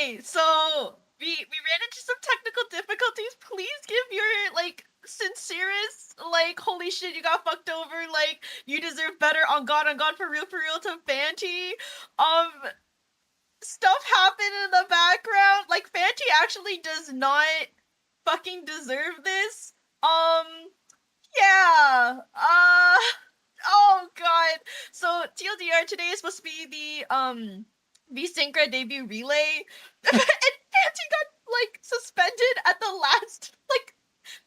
Okay, so we ran into some technical difficulties. Please give your like sincerest like holy shit you got fucked over, like you deserve better on God for real to Fanti. Um Stuff happened in the background. Like Fanti actually does not fucking deserve this. Yeah. Oh god. So TLDR, today is supposed to be the vSYNCRA debut relay. And Fanti got like suspended at the last like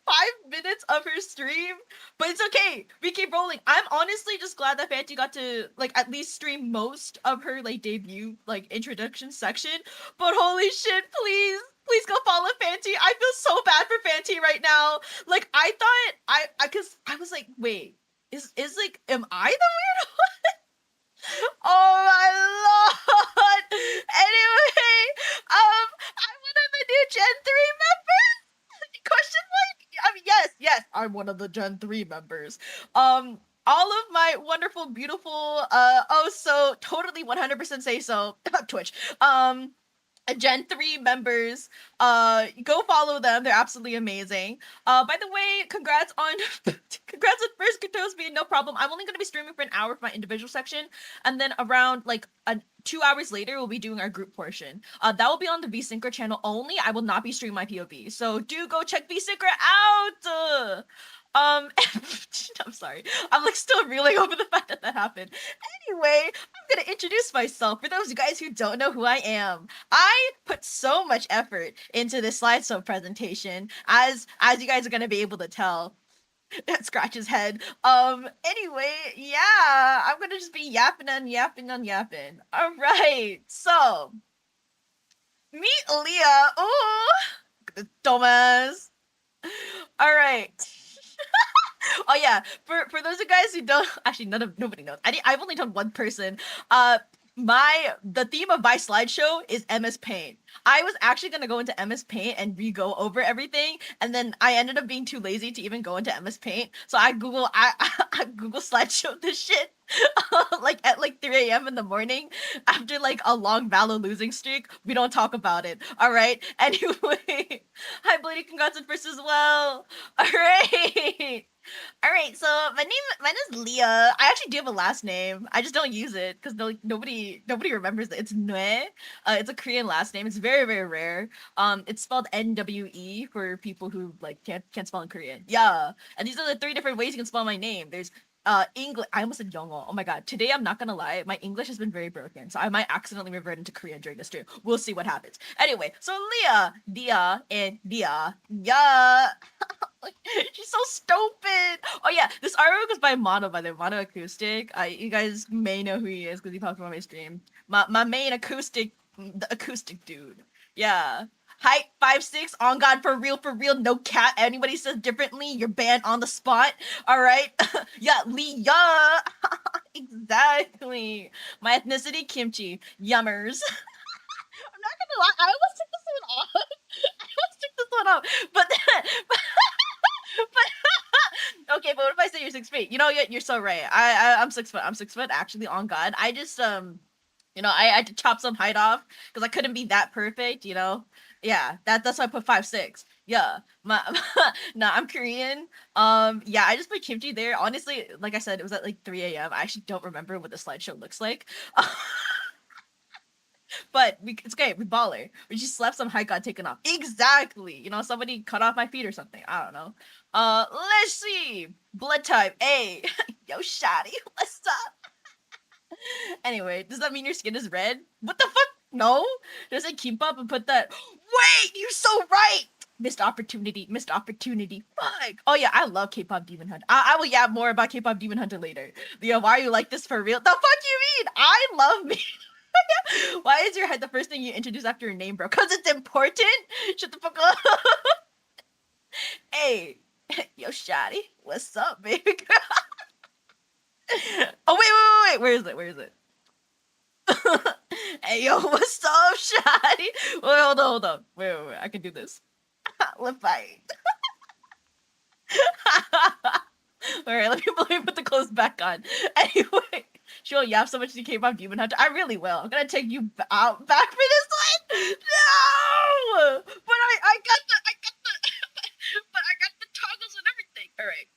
5 minutes of her stream, but it's okay. We keep rolling. I'm honestly just glad that Fanti got to like at least stream most of her like debut like introduction section. But holy shit, please go follow Fanti. I feel so bad for Fanti right now. Like I thought cause I was like, wait, is like am I the weird one? Oh my lord. Anyway, I'm one of the new Gen 3 members. Question mark? I mean, yes, I'm one of the Gen 3 members. All of my wonderful, beautiful, oh, so totally 100% say so, Twitch, Gen 3 members, go follow them. They're absolutely amazing. By the way, congrats on congrats on first Katos being no problem. I'm only going to be streaming for an hour for my individual section, and then around like 2 hours later we'll be doing our group portion. That will be on the vSYNCRA channel only. I will not be streaming my POV, so do go check vSYNCRA out. I'm sorry. I'm like still reeling over the fact that happened. Anyway, I'm gonna introduce myself for those of you guys who don't know who I am. I put so much effort into this slideshow presentation, as you guys are gonna be able to tell. Scratch his head. Anyway, yeah, I'm gonna just be yapping. All right, so meet Leah. Oh, Thomas. All right. Oh yeah, for those of you guys who don't, actually nobody knows. I've only told one person. The theme of my slideshow is MS Paint. I was actually gonna go into MS Paint and re-go over everything, and then I ended up being too lazy to even go into MS Paint. So I Google slideshow this shit like at like 3 a.m. in the morning after like a long Valo losing streak. We don't talk about it. All right. Anyway, hi Blady, congrats on first as well. All right. All right, so my name is Leah. I actually do have a last name. I just don't use it because nobody remembers it. It's Nue. It's a Korean last name. It's very rare. It's spelled NWE for people who like can't spell in Korean. Yeah, and these are the 3 different ways you can spell my name. There's English. I almost said Yongo. Oh my god. Today I'm not gonna lie. My English has been very broken, so I might accidentally revert into Korean during this stream. We'll see what happens. Anyway, so Leah, Dia, and Dia. Yeah. She's so stupid. Oh yeah, this artwork is by Mono, by the Mono Acoustic. You guys may know who he is because he popped up on my stream. My main acoustic, the acoustic dude. Yeah. Height 5'6", on God, for real, no cap. Anybody says differently, you're banned on the spot. All right. Yeah, Leah. Exactly. My ethnicity, kimchi. Yummers. I'm not gonna lie, I almost took this one off. I almost took this one off, but okay, but what if I say you're 6 feet? You know, you're so right. I'm 6 foot. I'm 6 foot actually. On God, I just you know, I had to chop some height off because I couldn't be that perfect. You know, yeah, that's why I put 5'6". Yeah, nah, I'm Korean. Yeah, I just put kimchi there. Honestly, like I said, it was at like 3 a.m. I actually don't remember what the slideshow looks like. But it's okay. We baller. We just slept. Some height got taken off. Exactly. You know, somebody cut off my feet or something. I don't know. Let's see. Blood type A. Yo, shawty, what's up? Anyway, does that mean your skin is red? What the fuck? No. Does it keep up and put that? Wait, you're so right. Missed opportunity. Fuck. Oh yeah, I love K-pop Demon Hunter. I will yap more about K-pop Demon Hunter later. Leo, why are you like this for real? The fuck you mean? I love me. Why is your head the first thing you introduce after your name, bro? Because it's important? Shut the fuck up. Hey, yo, shawty, what's up, baby girl? Oh, wait. Where is it? Hey, yo, what's up, shawty? Wait, hold on. Wait. I can do this. Lip fight. All right, let me put the clothes back on. Anyway, she'll yap so much she came off Demon Hunter. I really will. I'm gonna take you out back for this one. No, but but I got the toggles and everything. All right.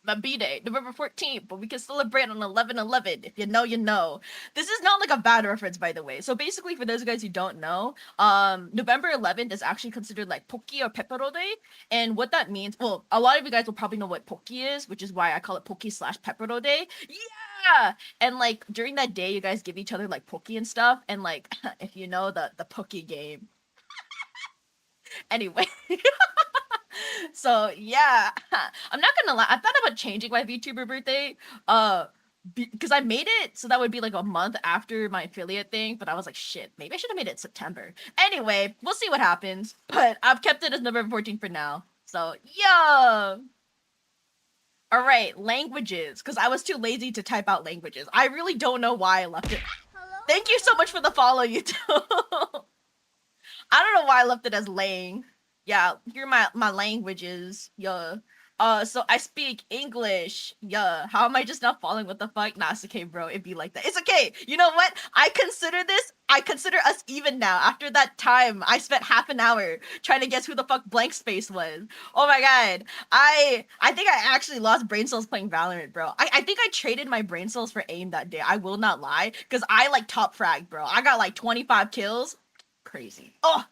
My B-Day, November 14th, but we can celebrate on 11/11. If you know, you know. This is not like a bad reference, by the way. So basically, for those guys who don't know, November 11th is actually considered like Poki or Pepero Day. And what that means, well, a lot of you guys will probably know what Poki is, which is why I call it Poki slash Pepero Day. Yeah! And like during that day, you guys give each other like Poki and stuff. And like, if you know the Poki game. Anyway. So yeah, I'm not gonna lie. I thought about changing my VTuber birthday, because I made it so that would be like a month after my affiliate thing. But I was like, shit, maybe I should have made it September. Anyway, we'll see what happens. But I've kept it as November 14th for now. So yeah. All right, languages, because I was too lazy to type out languages. I really don't know why I left it. Thank you so much for the follow, you two. I don't know why I left it as laying. Yeah, here are my languages. Yeah. So I speak English. Yeah. How am I just not following what the fuck? Nah, it's okay, bro. It'd be like that. It's okay. You know what? I consider us even now. After that time, I spent half an hour trying to guess who the fuck blank space was. Oh my god. I think I actually lost brain cells playing Valorant, bro. I think I traded my brain cells for aim that day. I will not lie. Cause I like top frag, bro. I got like 25 kills. Crazy. Oh,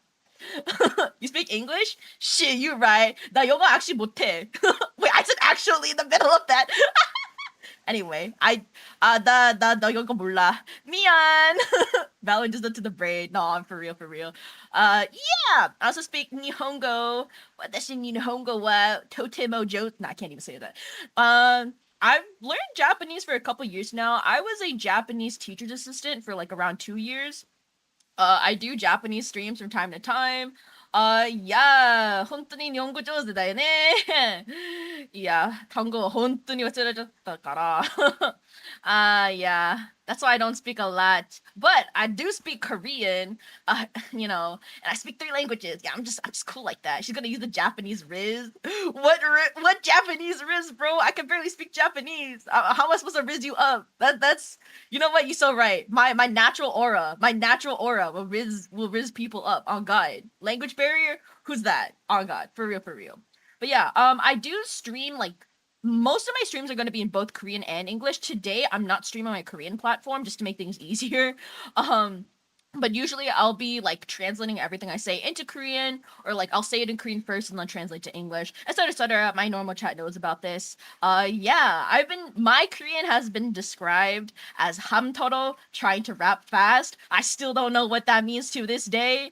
you speak English? Shit, you right. 나 영어 actually 못해. Wait, I said actually in the middle of that. Anyway, 너 영어 몰라. 미안. Valorant just to the brain. No, I'm for real, for real. Yeah. I also speak Nihongo. Watashi Nihongo wa totemo jo. No, I can't even say that. I've learned Japanese for a couple years now. I was a Japanese teacher's assistant for like around 2 years. I do Japanese streams from time to time. Yeah, 本当に日本語上手だよね. Yeah, 単語は本当に忘れちゃったから. Yeah, that's why I don't speak a lot. But I do speak Korean, and I speak 3 languages. Yeah, I'm just cool like that. She's gonna use the Japanese Riz. What Japanese Riz, bro? I can barely speak Japanese. How am I supposed to Riz you up? That's you know what? You're so right. My natural aura will riz people up on God. Language barrier? Who's that? On God, for real, for real. But yeah, I do stream like most of my streams are going to be in both Korean and English. Today, I'm not streaming my Korean platform just to make things easier. But usually I'll be like translating everything I say into Korean, or like I'll say it in Korean first and then translate to English, etc., etc. My normal chat knows about this. Yeah, my Korean has been described as hamtoro, trying to rap fast. I still don't know what that means to this day.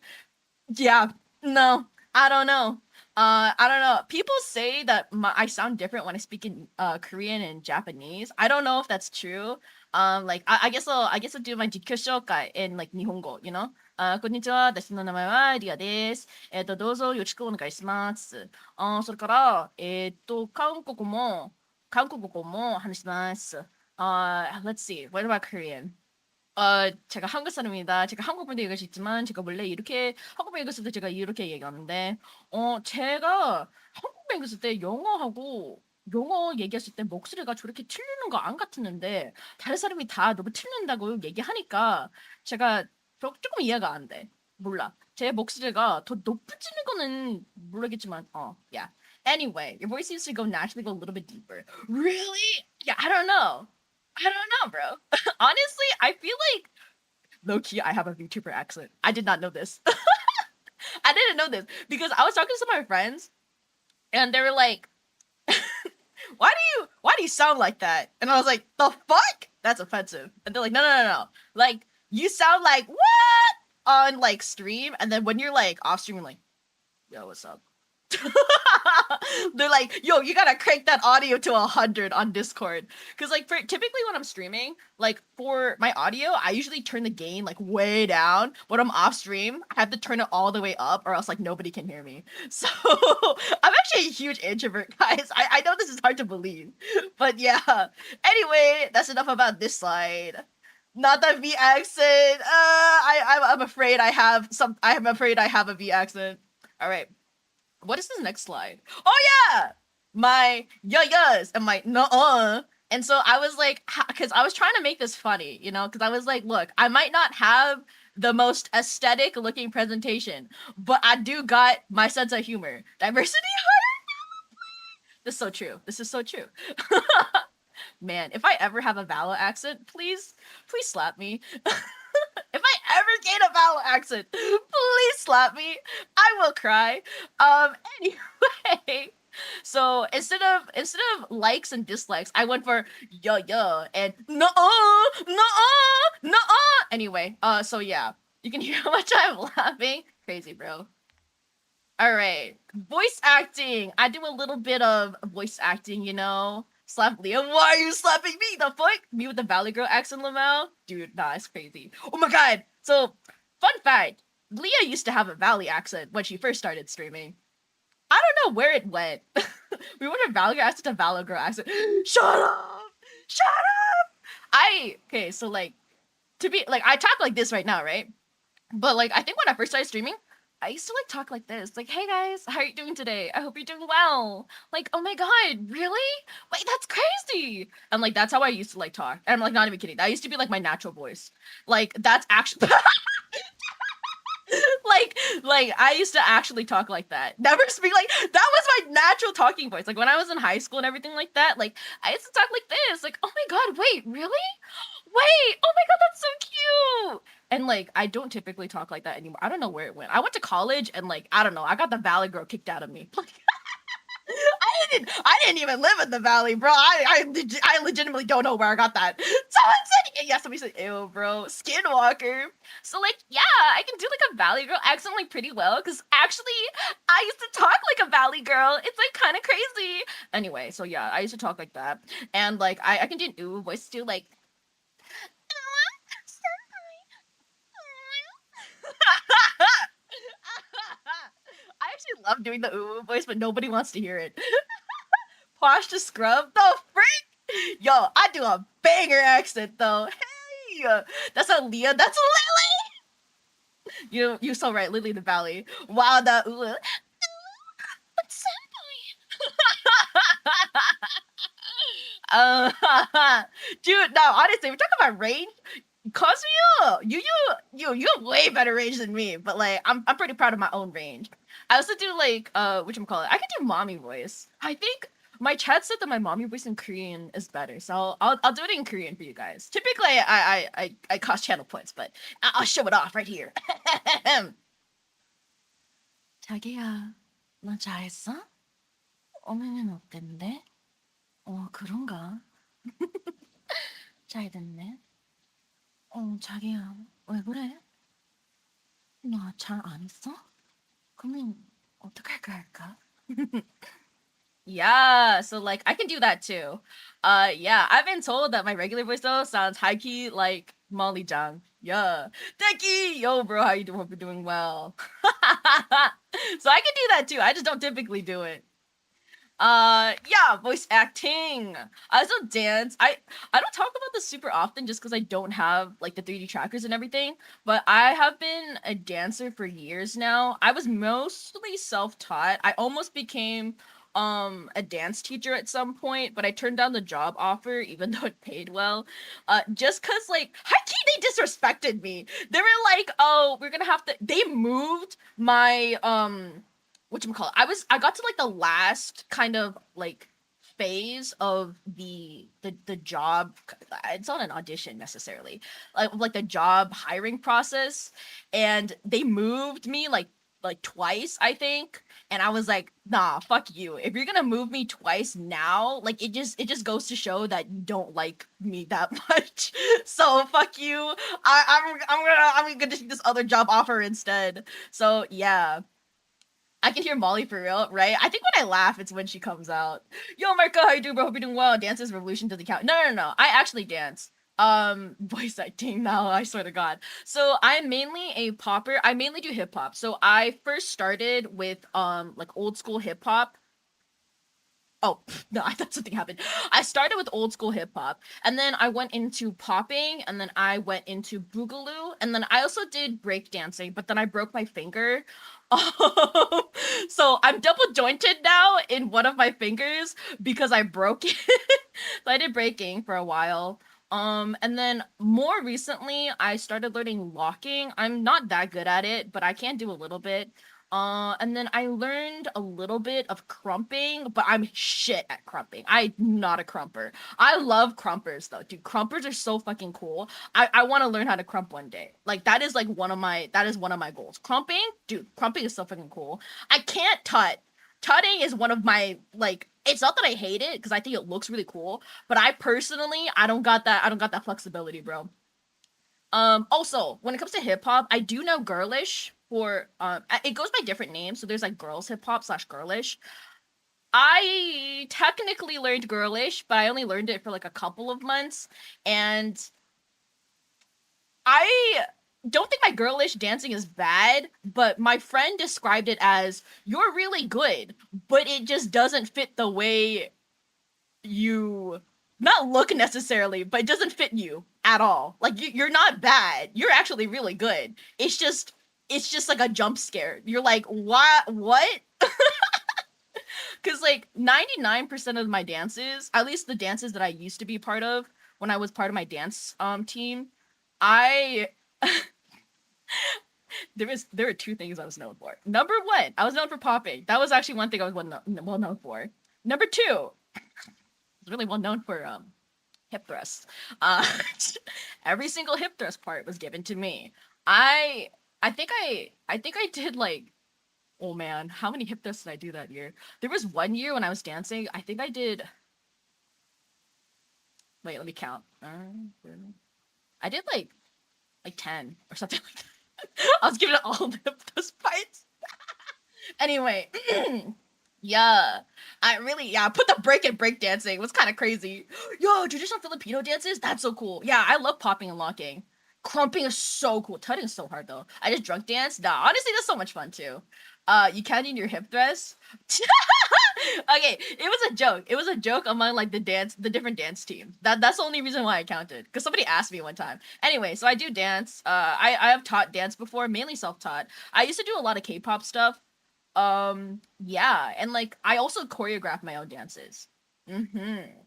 Yeah, no, I don't know. I don't know. People say that I sound different when I speak in Korean and Japanese. I don't know if that's true. Like I guess I'll do my jikkyoshokai in like Nihongo, you know? こんにちは、私の名前はリアです。どうぞよろしくお願いします。それから、韓国語も話します。Let's see. What about Korean? 제가 한국 사람입니다. 제가 한국말도 얘기할 수 있지만 제가 원래 이렇게 한국말 얘기했을 때 제가 이렇게 얘기하는데 제가 한국말 얘기했을 때 영어 얘기했을 때 목소리가 저렇게 틀리는 거 안 같았는데 다른 사람이 다 너무 틀린다고 얘기하니까 제가 조금 이해가 안 돼. 몰라. 제 목소리가 더 높아지는 거는 모르겠지만 yeah. Anyway, your voice seems to go naturally go a little bit deeper. Really? Yeah, I don't know. I don't know, bro. Honestly, I feel like low key I have a VTuber accent. I did not know this. I didn't know this because I was talking to some of my friends and they were like, why do you sound like that? And I was like, the fuck? That's offensive. And they're like, no. Like, you sound like what on like stream, and then when you're like off stream, you're like, yo, what's up? They're like, yo, you gotta crank that audio to 100 on Discord. Cause like typically when I'm streaming, like for my audio, I usually turn the gain like way down. When I'm off stream, I have to turn it all the way up or else like nobody can hear me. So I'm actually a huge introvert, guys. I know this is hard to believe. But yeah. Anyway, that's enough about this slide. Not the V accent. I'm afraid I have a V accent. All right. What is this next slide? Oh yeah! my yeah-yes and my nuh-uh. And so I was like, because I was trying to make this funny, you know, because I was like, look, I might not have the most aesthetic looking presentation, but I do got my sense of humor. Diversity. This is so true. This is so true. Man, if I ever have a Valo accent, please slap me. If I ever gain a vowel accent, please slap me. I will cry. Anyway, so instead of likes and dislikes, I went for yeah and no no no. Anyway, so yeah, you can hear how much I'm laughing. Crazy, bro. All right, voice acting. I do a little bit of voice acting, you know. Slap Liam. Why are you slapping me? The fuck? Me with the Valley Girl accent, Lamau? Dude, nah, it's crazy. Oh my god. So, fun fact: Leah used to have a Valley accent when she first started streaming. I don't know where it went. We went from Valley Girl accent to Valley Girl accent. Shut up! Shut up! Okay. So like, to be like, I talk like this right now, right? But like, I think when I first started streaming, I used to like talk like this, like, "Hey guys, how are you doing today? I hope you're doing well." Like, "Oh my god, really? Wait, that's crazy!" And like, that's how I used to like talk. And I'm like, not even kidding. That used to be like my natural voice. Like, that's actually like I used to actually talk like that. Never speak like that was my natural talking voice. Like when I was in high school and everything like that. Like I used to talk like this. Like, "Oh my god, wait, really? Wait, oh my god, that's so cute." And like I don't typically talk like that anymore. I don't know where it went. I went to college and like I don't know. I got the Valley Girl kicked out of me. I didn't even live in the valley, bro. I legitimately don't know where I got that. Someone said, yeah, somebody said, "Ew, bro, Skinwalker." So like, yeah, I can do like a valley girl accent like pretty well because actually I used to talk like a valley girl. It's like kind of crazy. Anyway, so yeah, I used to talk like that, and like I can do an ooh voice too, like. I actually love doing the ooh voice, but nobody wants to hear it. Posh to scrub? The freak? Yo, I do a banger accent though. Hey, that's a Leah. That's Lily. You so right, Lily the Valley. Wow, that but senpai. uh, dude, no, honestly, we're talking about range. Cosmo, you have way better range than me, but like I'm pretty proud of my own range. I also do like whatchamacallit, I can do mommy voice. I think my chat said that my mommy voice in Korean is better, so I'll do it in Korean for you guys. Typically I cost channel points, but I'll show it off right here. 자기야, 너 잘했어? 오늘은 어땠는데? 그런가? 잘 됐네. 자기야, 왜 그래? 나 잘 안 했어? 그러면 어떡할까 할까? Yeah, so like I can do that too. Yeah, I've been told that my regular voice though sounds high key like Molly Jang. Yeah, Deki, yo, bro, how you doing? Hope you're doing well. So I can do that too. I just don't typically do it. Yeah, voice acting. I also dance. I don't talk about this super often just because I don't have like the 3D trackers and everything, but I have been a dancer for years now. I was mostly self-taught. I almost became a dance teacher at some point, but I turned down the job offer even though it paid well. Just cause like high key they disrespected me. They were like, "Oh, we're gonna have to," they moved my whatchamacallit, I got to like the last kind of like phase of the job. It's not an audition necessarily, like the job hiring process, and they moved me like twice, I think. And I was like, "Nah, fuck you. If you're gonna move me twice now, like it just goes to show that you don't like me that much. So fuck you. I'm gonna take this other job offer instead." So yeah, I can hear Molly for real, right? I think when I laugh, it's when she comes out. "Yo, Marco, how you doing, bro? Hope you're doing well. Dances Revolution to the count." No, no, no. I actually dance. Voice acting now, I swear to God. So I'm mainly a popper. I mainly do hip hop. So I first started with like old school hip hop. Oh, no, I thought something happened. I started with old school hip hop, and then I went into popping, and then I went into boogaloo, and then I also did break dancing, but then I broke my finger. So I'm double jointed now in one of my fingers because I broke it. So I did breaking for a while. And then more recently, I started learning locking. I'm not that good at it, but I can do a little bit. And then I learned a little bit of crumping, but I'm shit at crumping. I'm not a crumper. I love crumpers though, dude. Crumpers are so fucking cool. I want to learn how to crump one day. Like that is like one of my goals. Crumping, dude. Crumping is so fucking cool. I can't tut. Tutting is one of my like. It's not that I hate it because I think it looks really cool, but I personally I don't got that. I don't got that flexibility, bro. Also, when it comes to hip hop, I do know girlish for it goes by different names. So there's like girls hip hop slash girlish. I technically learned girlish, but I only learned it for like a couple of months, and I don't think my girlish dancing is bad, but my friend described it as you're really good, but it just doesn't fit the way you not look necessarily, but it doesn't fit you at all. Like you're not bad. You're actually really good. It's just like a jump scare. You're like, what? Cuz like 99% of my dances, at least the dances that I used to be part of when I was part of my dance team, I there were two things I was known for. Number one, I was known for popping. That was actually one thing I was well known for. Number two, I was really well known for hip thrusts. Uh, every single hip thrust part was given to me. I I think I did like, oh man, how many hip thrusts did I do that year? There was one year when I was dancing. I think I did. Wait, let me count. I did like 10 or something like that. I was giving it all the hip thrust parts. Anyway, yeah, I put the break and break dancing. It was kind of crazy. Yo, traditional Filipino dances, that's so cool. Yeah, I love popping and locking. Crumping is so cool. Tutting is so hard though. I just drunk dance. Nah, honestly, that's so much fun too. You counting your hip thrust? Okay, it was a joke. It was a joke among like the different dance teams. That's the only reason why I counted. Because somebody asked me one time. Anyway, so I do dance. I have taught dance before, mainly self taught. I used to do a lot of K-pop stuff. Yeah, and like I also choreograph my own dances. Mm-hmm.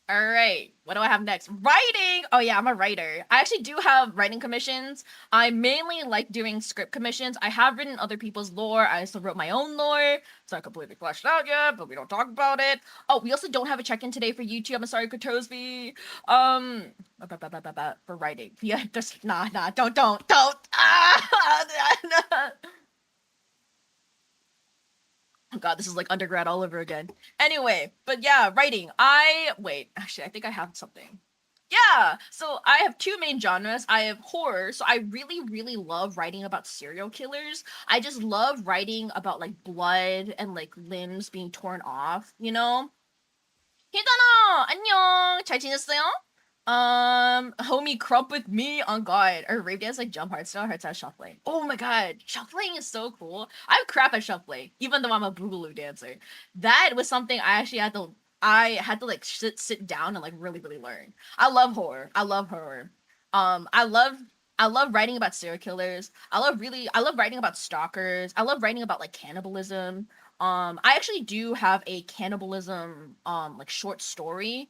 All right, what do I have next? Writing. Oh yeah, I'm a writer. I actually do have writing commissions. I mainly like doing script commissions. I have written other people's lore. I also wrote my own lore. It's not completely fleshed out yet, but we don't talk about it. Oh, we also don't have a check-in today for YouTube. I'm sorry, Kotosby. Um, for writing. Yeah, just nah, don't. Ah, oh god, this is like undergrad all over again. Anyway, but yeah, writing. Actually, I think I have something. Yeah, so I have two main genres. I have horror, so I really, really love writing about serial killers. I just love writing about like blood and like limbs being torn off, you know? 히다나! 안녕! 잘 지냈어요? Homie crump with me on God. Or rave dance like jump hardstyle, hardstyle shuffling. Oh my god, shuffling is so cool. I'm crap at shuffling, even though I'm a boogaloo dancer. That was something I had to like sit down and like really, really learn. I love horror. I love horror. Um, I love I love writing about serial killers. I love writing about stalkers. I love writing about like cannibalism. I actually do have a cannibalism like short story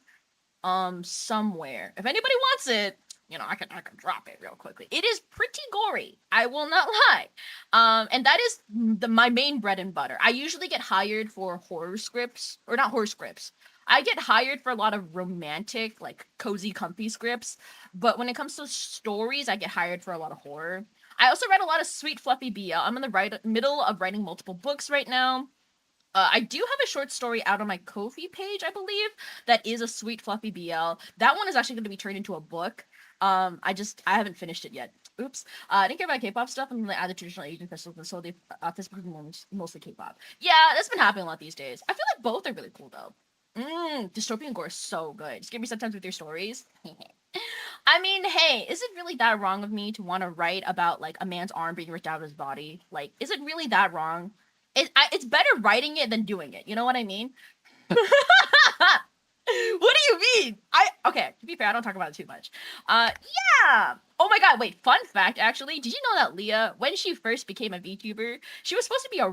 somewhere. If anybody wants it, I can drop it real quickly. It is pretty gory. I will not lie. And that is my main bread and butter. I usually get hired for horror scripts, or not horror scripts. I get hired for a lot of romantic, like cozy, comfy scripts. But when it comes to stories, I get hired for a lot of horror. I also read a lot of sweet, fluffy BL. I'm in the middle of writing multiple books right now. I do have a short story out on my Ko-fi page, I believe, that is a sweet fluffy BL. That one is actually going to be turned into a book. I haven't finished it yet. Oops. I didn't care about K-pop stuff. I'm gonna add the traditional Asian festivals, so they Facebook is mostly K-pop. Yeah, that's been happening a lot these days. I feel like both are really cool though. Dystopian gore is so good. Just give me sometimes with your stories. I mean, hey, is it really that wrong of me to want to write about like a man's arm being ripped out of his body? Like, is it really that wrong? It's better writing it than doing it. You know what I mean? What do you mean? Okay, to be fair, I don't talk about it too much. Yeah. Oh my god, wait, fun fact actually. Did you know that Leah, when she first became a VTuber, she was supposed to be a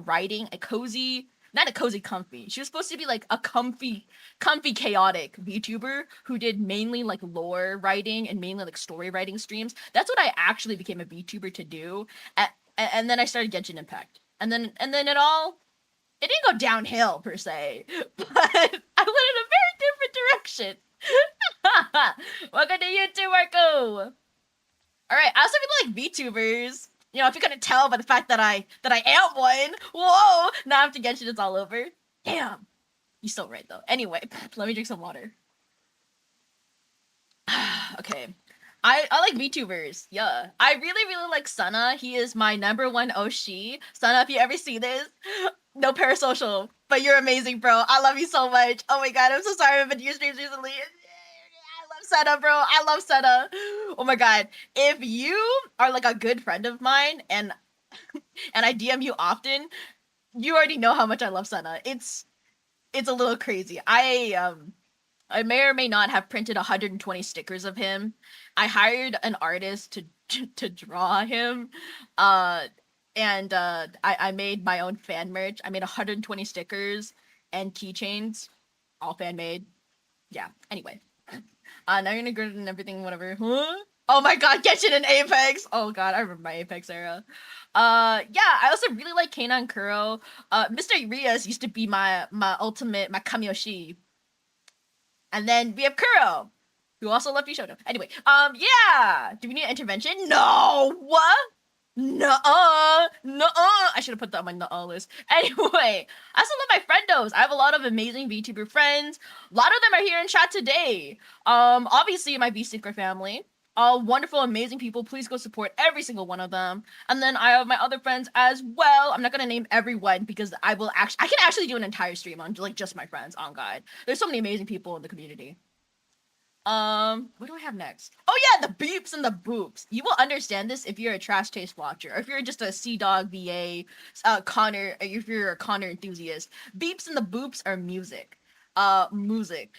cozy, not a cozy comfy. She was supposed to be like a comfy chaotic VTuber who did mainly like lore writing and mainly like story writing streams. That's what I actually became a VTuber to do. And then I started Genshin Impact. And then it didn't go downhill per se, but I went in a very different direction. Welcome to YouTube, Marco. All right, I also really like VTubers. You know, if you couldn't tell by the fact that I am one. Whoa! Now after Genshin, it's all over. Damn. You still right though. Anyway, let me drink some water. Okay. I like VTubers. Yeah. I really like Sana. He is my number one Oshi. Sana, if you ever see this, no parasocial, but you're amazing, bro. I love you so much. Oh my god, I'm so sorry I've been to your streams recently. I love Sana, bro. I love Sana. Oh my god. If you are like a good friend of mine and I DM you often, you already know how much I love Sana. It's a little crazy. I may or may not have printed 120 stickers of him. I hired an artist to draw him. I made my own fan merch. I made 120 stickers and keychains, all fan made. Yeah. Anyway, now you're gonna grid and everything, whatever. Huh? Oh my god, Genshin and Apex. Oh god, I remember my Apex era. Yeah, I also really like Kanan Kuro. Mr. Rias used to be my ultimate, my Kamiyoshi. And then we have Kuro, who also loved Bishoto. Anyway, yeah. Do we need an intervention? No. What? Nuh-uh. Nuh-uh. I should have put that on my nuh-uh list. Anyway, I also love my friendos. I have a lot of amazing VTuber friends. A lot of them are here in chat today. Obviously my vSYNCRA family. All wonderful, amazing people. Please go support every single one of them. And then I have my other friends as well. I'm not gonna name everyone because I can actually do an entire stream on like just my friends. On God, there's so many amazing people in the community. What do I have next? Oh yeah, the beeps and the boops. You will understand this if you're a Trash Taste watcher, or if you're just a Sea Dog VA, Connor. If you're a Connor enthusiast, beeps and the boops are music. Music.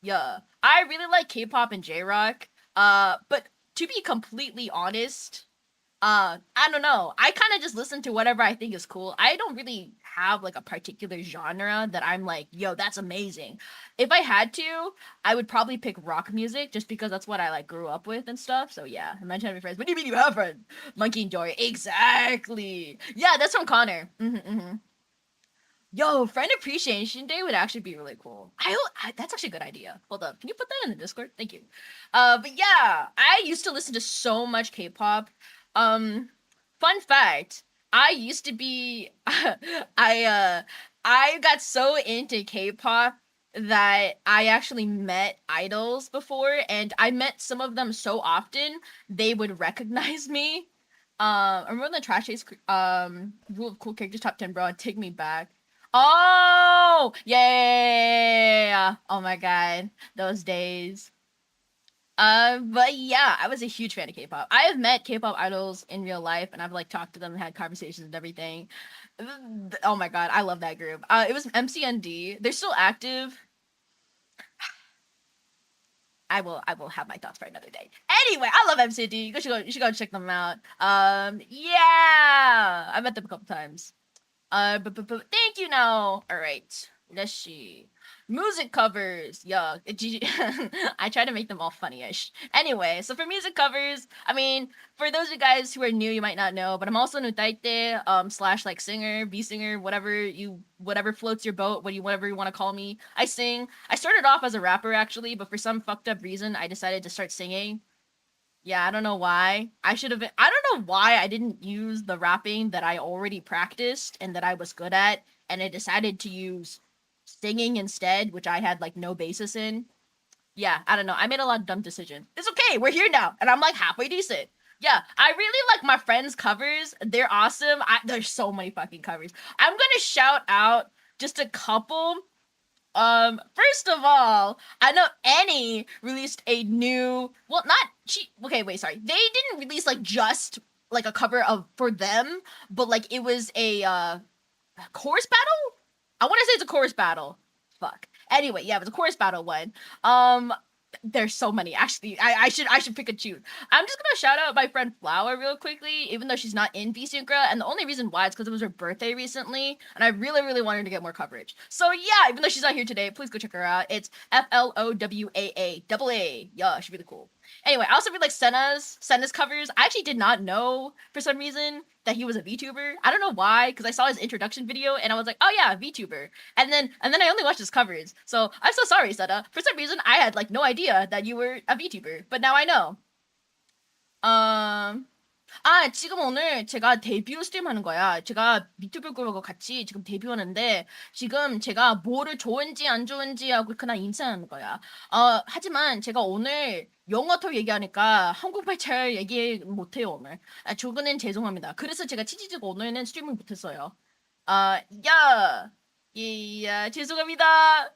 Yeah, I really like K-pop and J-rock. But to be completely honest, I don't know. I kind of just listen to whatever I think is cool. I don't really have like a particular genre that I'm like, yo, that's amazing. If I had to, I would probably pick rock music just because that's what I like grew up with and stuff. So yeah, imagine having friends. What do you mean you have friends? Monkey and Dory. Exactly. Yeah, that's from Connor. Yo, friend appreciation day would actually be really cool. That's actually a good idea. Hold up, can you put that in the Discord? Thank you. But yeah, I used to listen to so much K-pop. Fun fact, I used to be, I got so into K-pop that I actually met idols before, and I met some of them so often they would recognize me. I remember the Trash Taste Rule of Cool Characters Top 10, bro. Take me back. Oh, yeah. Oh my god, those days. But yeah, I was a huge fan of K-pop. I have met K-pop idols in real life, and I've like talked to them, had conversations and everything. Oh my god, I love that group. It was MCND. They're still active. I will have my thoughts for another day. Anyway, I love MCND. You should go check them out. Yeah, I met them a couple times. But thank you now. All right, let's see. Music covers, yeah. I try to make them all funny-ish. Anyway, so for music covers, I mean, for those of you guys who are new, you might not know, but I'm also an utaite, slash like singer, B-singer, whatever floats your boat, whatever you want to call me. I sing. I started off as a rapper actually, but for some fucked up reason, I decided to start singing. Yeah, I don't know why. I don't know why I didn't use the rapping that I already practiced and that I was good at, and I decided to use singing instead, which I had like no basis in. Yeah, I don't know. I made a lot of dumb decisions. It's okay. We're here now, and I'm like halfway decent. Yeah, I really like my friends' covers. They're awesome. There's so many fucking covers. I'm gonna shout out just a couple. First of all, I know Annie released a new, well, not she. Okay, wait, sorry. They didn't release like just like a cover of for them, but like it was a chorus battle. I want to say it's a chorus battle. Fuck. Anyway, yeah, it was a chorus battle one. Um, there's so many. Actually, I should pick a choose. I'm just gonna shout out my friend Flower real quickly, even though she's not in vSYNCRA, and the only reason why is because it was her birthday recently, and I really, really wanted to get more coverage. So yeah, even though she's not here today, please go check her out. It's FLOWAA. Yeah, she's really cool. Anyway, I also read like Senna's covers. I actually did not know for some reason that he was a VTuber. I don't know why, because I saw his introduction video and I was like, oh yeah, VTuber. And then I only watched his covers. So I'm so sorry, Senna. For some reason, I had like no idea that you were a VTuber, but now I know. Um, 지금 오늘 제가 데뷔 스트림 하는 거야. 제가 미투브 그룹하고 같이 지금 데뷔하는데, 지금 제가 뭐를 좋은지 안 좋은지 하고 그냥 인사하는 거야. 하지만 제가 오늘 영어 터 얘기하니까 한국말 잘 얘기 못해요, 오늘. 조금은 죄송합니다. 그래서 제가 치지지고 오늘은 스트리밍 못했어요. 야, 죄송합니다.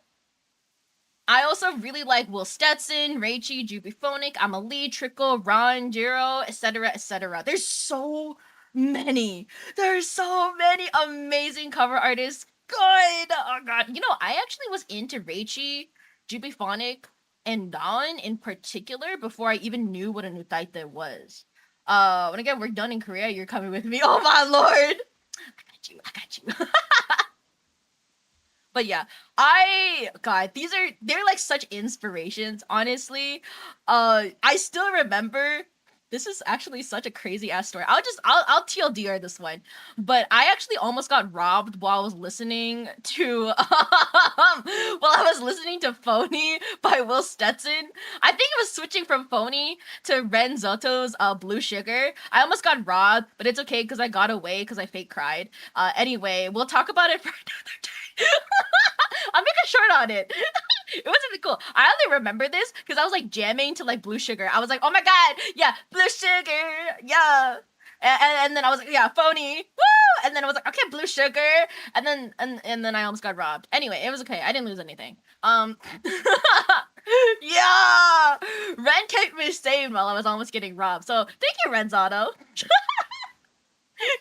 I also really like Will Stetson, Reichi, Jubiphonic, Amelie, Trickle, Ron, Jiro, etc., etc. There's so many. There's so many amazing cover artists. Good. Oh god. You know, I actually was into Reichi, Jubiphonic, and Don in particular before I even knew what a Nutaite was. When again we're done in Korea, you're coming with me. Oh my lord. I got you. But yeah, God, they're like such inspirations, honestly. I still remember, this is actually such a crazy ass story. I'll TLDR this one. But I actually almost got robbed while I was listening to Phony by Will Stetson. I think it was switching from Phony to Ren Zotto's Blue Sugar. I almost got robbed, but it's okay because I got away because I fake cried. Anyway, we'll talk about it for another day. I'll make a short on it. It was really cool. I only remember this because I was like jamming to like Blue Sugar. I was like, oh my god, yeah, Blue Sugar, yeah. And then I was like, yeah, Phony, woo! And then I was like, okay, Blue Sugar. And then I almost got robbed. Anyway, it was okay. I didn't lose anything. Yeah, Ren kept me sane while I was almost getting robbed. So thank you, Renzato.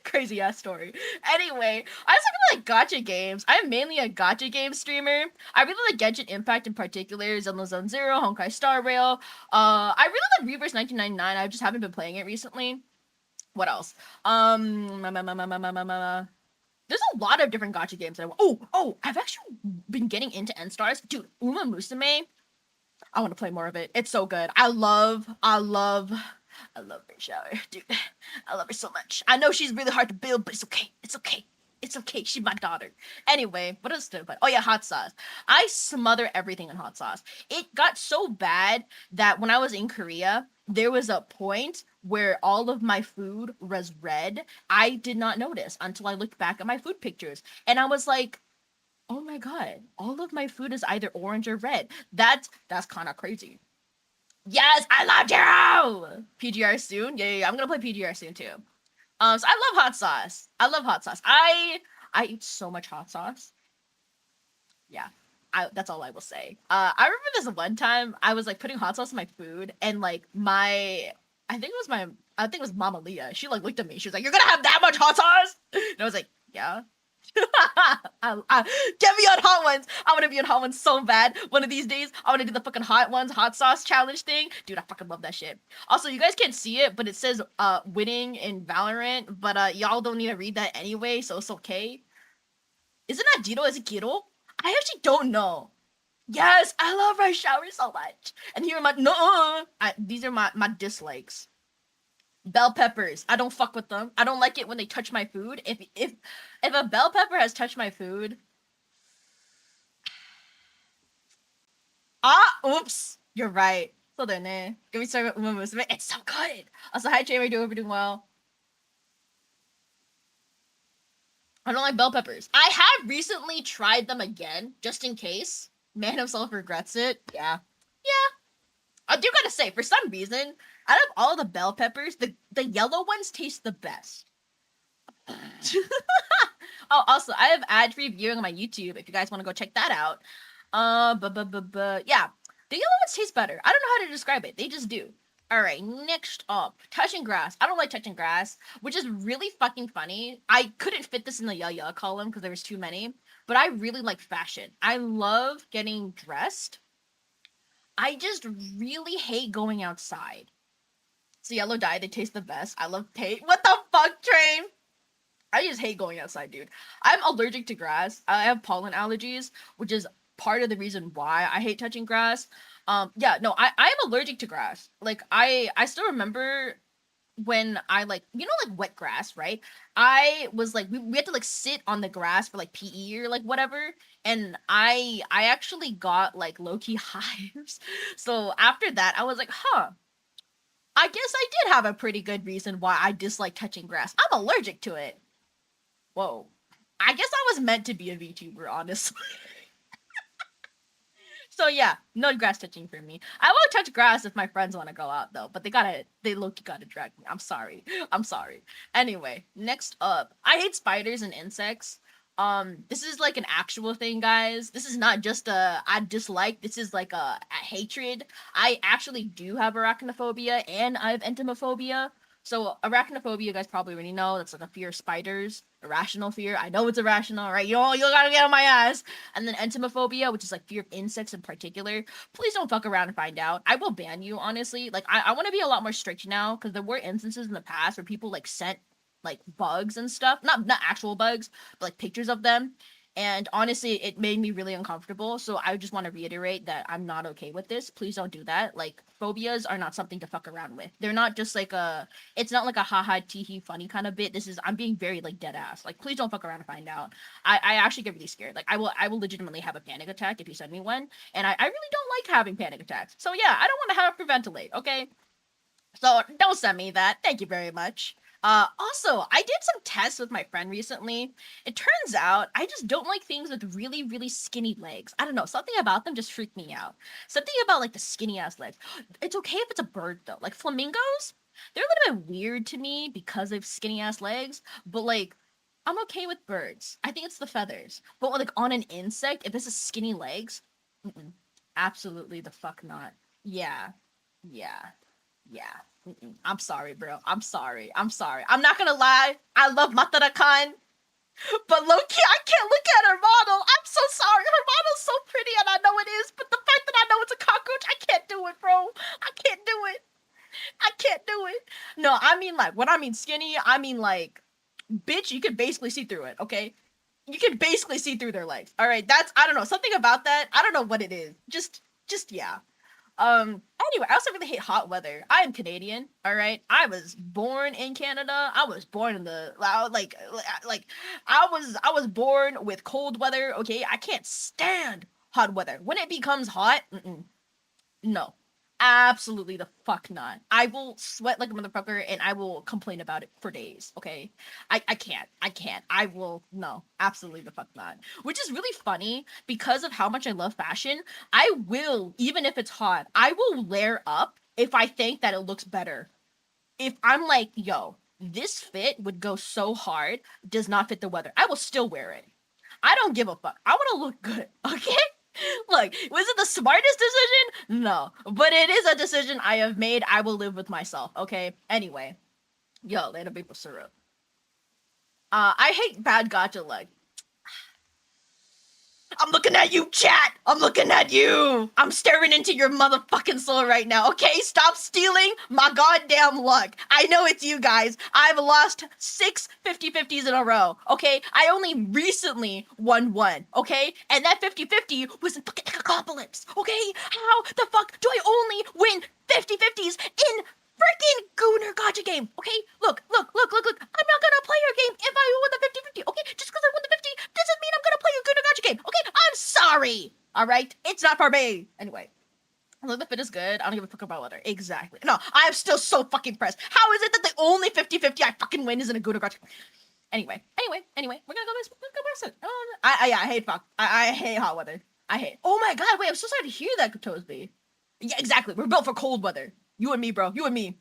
Crazy ass story. Anyway, I was looking at like gacha games. I'm mainly a gacha game streamer. I really like Genshin Impact in particular, Zenless Zone Zero, Honkai Star Rail. I really like Reverse 1999. I just haven't been playing it recently. What else? There's a lot of different gacha games. I've actually been getting into N Stars. Dude, Uma Musume. I want to play more of it. It's so good. I love Ray Shower, dude. I love her so much. I know she's really hard to build, but it's okay. It's okay. It's okay. She's my daughter. Anyway, what else did I play? Oh yeah, hot sauce. I smother everything in hot sauce. It got so bad that when I was in Korea, there was a point where all of my food was red. I did not notice until I looked back at my food pictures, and I was like, oh my god, all of my food is either orange or red. That's kind of crazy. Yes, I love Jiro! PGR soon? Yeah, I'm gonna play PGR soon too. So I love hot sauce. I love hot sauce. I eat so much hot sauce. Yeah. That's all I will say. I remember this one time I was like putting hot sauce in my food and like I think it was Mama Leah. She like looked at me. She was like, "You're gonna have that much hot sauce?" And I was like, "Yeah." Get me on hot ones. I want to be on hot ones so bad. One of these days, I want to do the fucking hot ones, hot sauce challenge thing. Dude, I fucking love that shit. Also, you guys can't see it, but it says winning in Valorant. But y'all don't need to read that anyway, so it's okay. Isn't that Jiro? Is it Kiro? I actually don't know. Yes, I love Rush Shower so much. And here are these are my dislikes. Bell peppers. I don't fuck with them. I don't like it when they touch my food. If a bell pepper has touched my food. Oops. You're right. So then, can we start with Uma Musume? It's so good. Also, hi Jay, we're doing well. I don't like bell peppers. I have recently tried them again, just in case. Man himself regrets it. Yeah. I do gotta say, for some reason, out of all the bell peppers, the yellow ones taste the best. Oh, also, I have ad-free viewing on my YouTube if you guys want to go check that out. Yeah, the yellow ones taste better. I don't know how to describe it. They just do. All right, next up, touching grass. I don't like touching grass, which is really fucking funny. I couldn't fit this in the yeah column because there was too many, but I really like fashion. I love getting dressed. I just really hate going outside. It's the yellow dye. They taste the best. I love taste. What the fuck, Train? I just hate going outside, dude. I'm allergic to grass. I have pollen allergies, which is part of the reason why I hate touching grass. Yeah, no, I am allergic to grass. Like I still remember when I like like wet grass, right? I was like we had to like sit on the grass for like PE or like whatever, and I actually got like low key hives. So after that, I was like, huh. I guess I did have a pretty good reason why I dislike touching grass. I'm allergic to it. Whoa. I guess I was meant to be a VTuber, honestly. So yeah, no grass touching for me. I won't touch grass if my friends want to go out though, but they look gotta drag me. I'm sorry. I'm sorry. Anyway, next up, I hate spiders and insects. This is like an actual thing, guys. This is not just a I dislike. This is like a hatred. I actually do have arachnophobia and I have entomophobia. So arachnophobia, you guys probably already know. That's like a fear of spiders, irrational fear. I know it's irrational, right? You gotta get on my ass. And then entomophobia, which is like fear of insects in particular. Please don't fuck around and find out. I will ban you, honestly. Like I want to be a lot more strict now because there were instances in the past where people like sent like bugs and stuff, not actual bugs, but like pictures of them. And honestly, it made me really uncomfortable. So I just want to reiterate that I'm not okay with this. Please don't do that. Like phobias are not something to fuck around with. They're not just like it's not like a haha teehee funny kind of bit. I'm being very like dead ass. Like please don't fuck around and find out. I actually get really scared. Like I will legitimately have a panic attack if you send me one. And I really don't like having panic attacks. So yeah, I don't want to have to ventilate, okay? So don't send me that. Thank you very much. Also, I did some tests with my friend recently. It turns out I just don't like things with really, really skinny legs. I don't know, something about them just freaked me out. Something about like the skinny ass legs. It's okay if it's a bird though. Like flamingos, they're a little bit weird to me because of skinny ass legs. But like, I'm okay with birds. I think it's the feathers. But like on an insect, if it's a skinny legs, mm-mm, absolutely the fuck not. Yeah, yeah. Yeah. Mm-mm. I'm sorry, bro. I'm sorry. I'm sorry. I'm not gonna lie. I love Matara Khan, but low key, I can't look at her model. I'm so sorry. Her model's so pretty, and I know it is. But the fact that I know it's a cockroach, I can't do it, bro. I can't do it. I can't do it. No, I mean like when I mean skinny, I mean like, bitch. You could basically see through it. Okay, you can basically see through their legs. All right, that's I don't know something about that. I don't know what it is. Just yeah. Anyway, I also really hate hot weather. I am Canadian, all right? I was born in Canada. I was born in the like I was born with cold weather, okay? I can't stand hot weather. When it becomes hot, no. Absolutely the fuck not. I will sweat like a motherfucker and I will complain about it for days, okay? I can't. I can't. I will no. Absolutely the fuck not. Which is really funny because of how much I love fashion. I will, even if it's hot, I will layer up if I think that it looks better. If I'm like, yo, this fit would go so hard, does not fit the weather. I will still wear it. I don't give a fuck. I want to look good, okay? Look, was it the smartest decision? No, but it is a decision I have made. I will live with myself, okay? Anyway, yo, little maple syrup. I hate bad gacha leg. I'm looking at you, chat. I'm looking at you. I'm staring into your motherfucking soul right now, okay? Stop stealing my goddamn luck. I know it's you guys. I've lost 6 50-50s in a row, okay? I only recently won one, okay? And that 50-50 was in fucking Apocalypse, okay? How the fuck do I only win 50-50s in freaking Gooner Gotcha game, okay? Look. I'm not gonna play your game if I win the 50-50, okay? Just because I won the 50 doesn't mean I'm gonna play your Gooner Gotcha game, okay? I'm sorry, alright? It's not for me. Anyway, I love the fit is good. I don't give a fuck about weather. Exactly. No, I am still so fucking pressed. How is it that the only 50-50 I fucking win is in a Gooner Gotcha? Anyway, we're gonna go this. Let's go past it. I hate fuck. I hate hot weather. I hate. Oh my god, wait, I'm so sorry to hear that, Toasby. Yeah, exactly. We're built for cold weather. You and me, bro. You and me.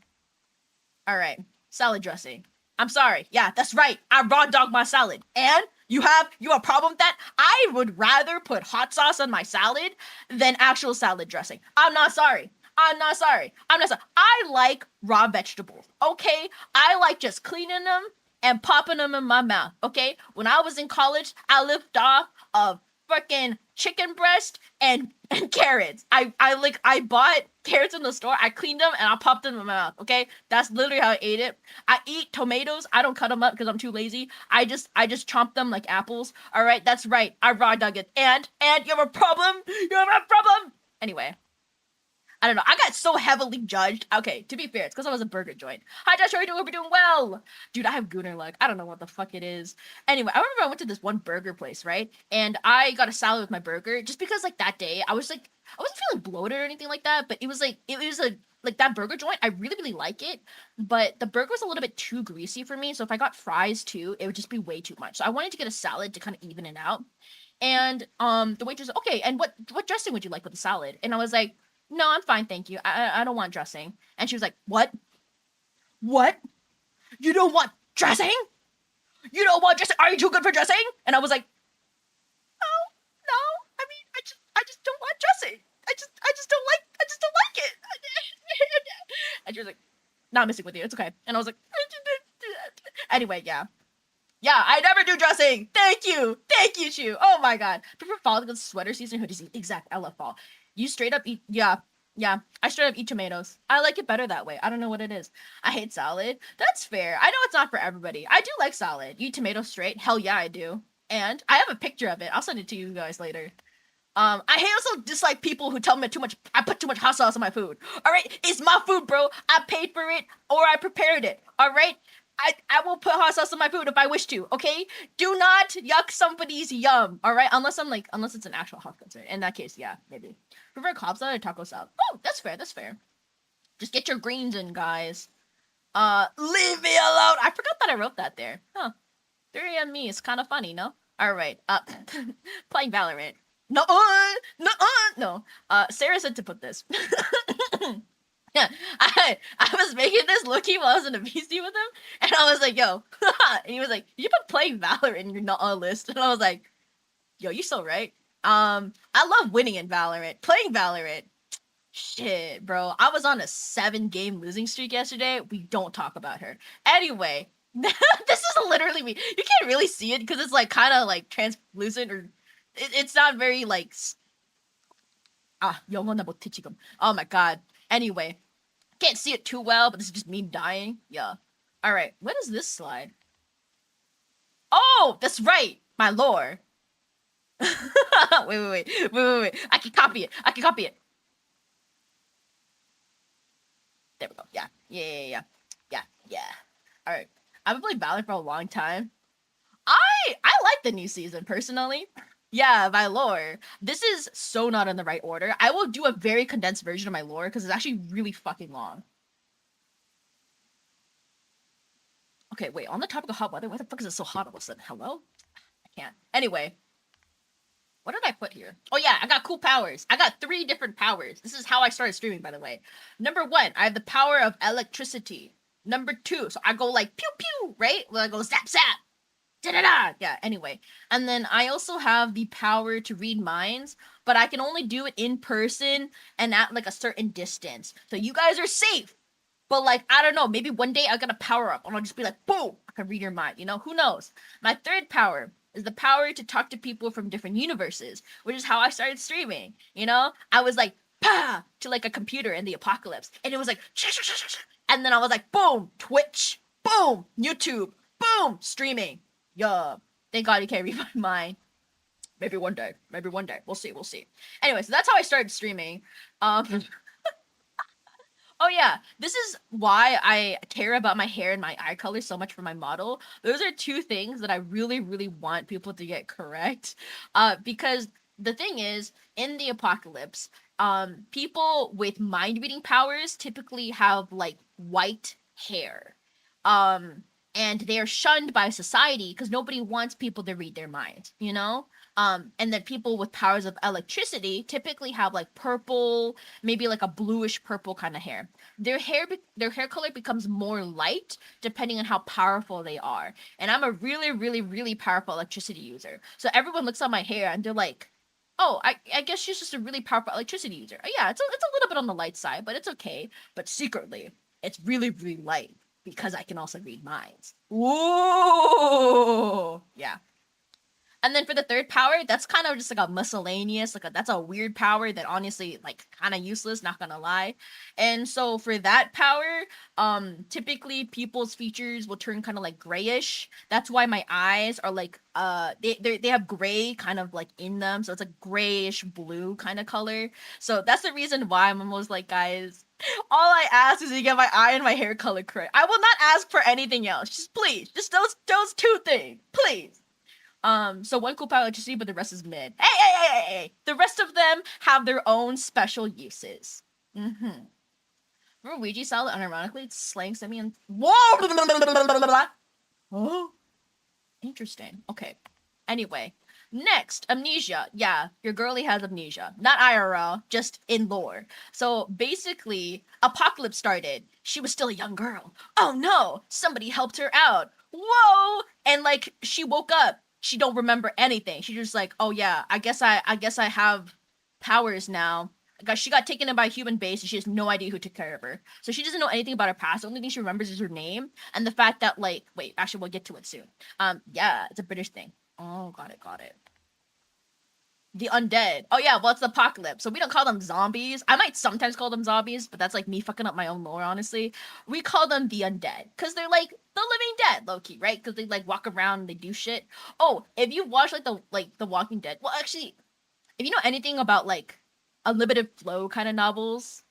All right. Salad dressing. I'm sorry. Yeah, that's right. I raw dog my salad. And you have a problem with that? I would rather put hot sauce on my salad than actual salad dressing. I'm not sorry. I'm not sorry. I'm not sorry. I like raw vegetables. Okay, I like just cleaning them and popping them in my mouth. Okay, when I was in college, I lived off of freaking chicken breast and carrots. I bought carrots in the store. I cleaned them and I popped them in my mouth. Okay, that's literally how I ate it. I eat tomatoes. I don't cut them up because I'm too lazy. I just chomp them like apples. All right, that's right. I raw dog it. And you have a problem. You have a problem. Anyway. I don't know. I got so heavily judged. Okay, to be fair, it's because I was a burger joint. Hi, Josh. How are you doing? Hope you're doing well. Dude, I have gooner luck. I don't know what the fuck it is. Anyway, I remember I went to this one burger place, right? And I got a salad with my burger just because, like, that day, I wasn't feeling bloated or anything like that, but it was like that burger joint. I really, really like it, but the burger was a little bit too greasy for me. So if I got fries too, it would just be way too much. So I wanted to get a salad to kind of even it out. And the waitress said, okay, and what dressing would you like with the salad? And I was like, no, I'm fine, thank you. I don't want dressing. And she was like, what? What? You don't want dressing? You don't want dressing? Are you too good for dressing? And I was like, no. I mean, I just don't want dressing. I just don't like it. And she was like, no, I'm messing with you. It's okay. And I was like, anyway, yeah. Yeah, I never do dressing. Thank you, Chiu. Oh my god. Prefer fall because sweater season hoodies. Exact. I love fall. You straight up eat. Yeah. I straight up eat tomatoes. I like it better that way. I don't know what it is. I hate salad. That's fair. I know it's not for everybody. I do like salad. You eat tomatoes straight? Hell yeah, I do. And I have a picture of it. I'll send it to you guys later. I hate also dislike people who tell me I put too much hot sauce on my food. Alright? It's my food, bro. I paid for it or I prepared it. Alright? I will put hot sauce on my food if I wish to, okay? Do not yuck somebody's yum, alright? Unless it's an actual hot concert. In that case, yeah, maybe. Prefer Cobb salad or taco salad? Oh, that's fair. Just get your greens in, guys. Leave me alone! I forgot that I wrote that there. Huh. 3 a.m. me is kind of funny, no? Alright, playing Valorant. No. Sarah said to put this. Yeah, I was making this low-key while I was in a VC with him, and I was like, yo, and he was like, you put playing Valorant in your not on list, and I was like, yo, you so right. I love winning in Valorant. Playing Valorant, shit, bro. I was on a 7-game losing streak yesterday. We don't talk about her. Anyway, this is literally me. You can't really see it because it's like kind of like translucent or it's not very like. 영어 나 못해 지금. Oh my god. Anyway, can't see it too well, but this is just me dying. Yeah. All right. What is this slide? Oh, that's right. My lore. wait. I can copy it. There we go. Yeah. All right. I've been playing Valorant for a long time. I like the new season personally. Yeah, my lore. This is so not in the right order. I will do a very condensed version of my lore because it's actually really fucking long. Okay, wait. On the topic of hot weather, why the fuck is it so hot all of a sudden? Hello? I can't. Anyway, what did I put here? Oh yeah, I got cool powers. I got 3 different powers. This is how I started streaming, by the way. Number 1, I have the power of electricity. Number 2, so I go like pew pew, right? Well, I go zap zap. Da-da-da! Yeah, anyway. And then I also have the power to read minds, but I can only do it in person and at like a certain distance. So you guys are safe. But like, I don't know, maybe one day I'll get a power up and I'll just be like, boom, I can read your mind, you know? Who knows? My 3rd power is the power to talk to people from different universes, which is how I started streaming, you know? I was like, pa! To like a computer in the apocalypse. And it was like, and then I was like, boom, Twitch, boom, YouTube, boom, streaming. Yeah, thank God you can't read my mind. Maybe one day. We'll see. Anyway, so that's how I started streaming. Oh yeah, this is why I care about my hair and my eye color so much for my model. Those are 2 things that I really, really want people to get correct. Because the thing is, in the apocalypse, people with mind reading powers typically have like white hair. And they're shunned by society because nobody wants people to read their minds, you know? And then people with powers of electricity typically have like purple, maybe like a bluish purple kind of hair. Their hair color becomes more light depending on how powerful they are. And I'm a really, really, really powerful electricity user. So everyone looks at my hair and they're like, Oh, I guess she's just a really powerful electricity user. Yeah, it's a little bit on the light side, but it's okay. But secretly, it's really really light because I can also read minds. Ooh, yeah. And then for the third power, that's kind of just like a miscellaneous, that's a weird power that honestly like kind of useless, not gonna lie. And so for that power, typically people's features will turn kind of like grayish. That's why my eyes are like they have gray kind of like in them, so it's like grayish blue kind of color. So that's the reason why I'm almost like, guys, all I ask is you get my eye and my hair color correct. I will not ask for anything else. Just please, just those two things, please. So one cool power electricity, but the rest is mid. Hey! The rest of them have their own special uses. Mm-hmm. Luigi Salad, unironically, slaying Semi and whoa! Oh, interesting. Okay. Anyway, next, amnesia. Yeah, your girlie has amnesia. Not IRL, just in lore. So basically, apocalypse started. She was still a young girl. Oh no! Somebody helped her out. Whoa! And like she woke up. She don't remember anything. She just like, oh yeah, I guess I have powers now. She got taken in by a human base and she has no idea who took care of her. So she doesn't know anything about her past. The only thing she remembers is her name and the fact that like, wait, actually we'll get to it soon. Yeah, it's a British thing. Oh, got it. The undead. Oh yeah, well it's the apocalypse. So we don't call them zombies. I might sometimes call them zombies, but that's like me fucking up my own lore, honestly. We call them the undead. Cause they're like the living dead, low-key, right? Cause they like walk around and they do shit. Oh, if you watch like the Walking Dead, well actually, if you know anything about like unlimited flow kind of novels,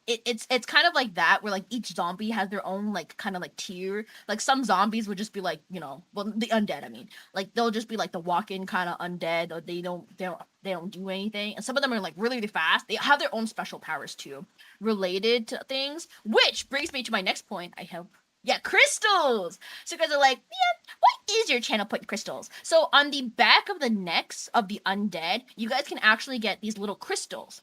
it's kind of like that where like each zombie has their own like kind of like tier. Like some zombies would just be like, well, the undead, I mean, like they'll just be like the walk-in kind of undead, or they don't do anything. And some of them are like really, really fast. They have their own special powers too, related to things. Which brings me to my next point. I hope. Yeah, crystals. So you guys are like, yeah, what is your channel putting crystals? So on the back of the necks of the undead, you guys can actually get these little crystals.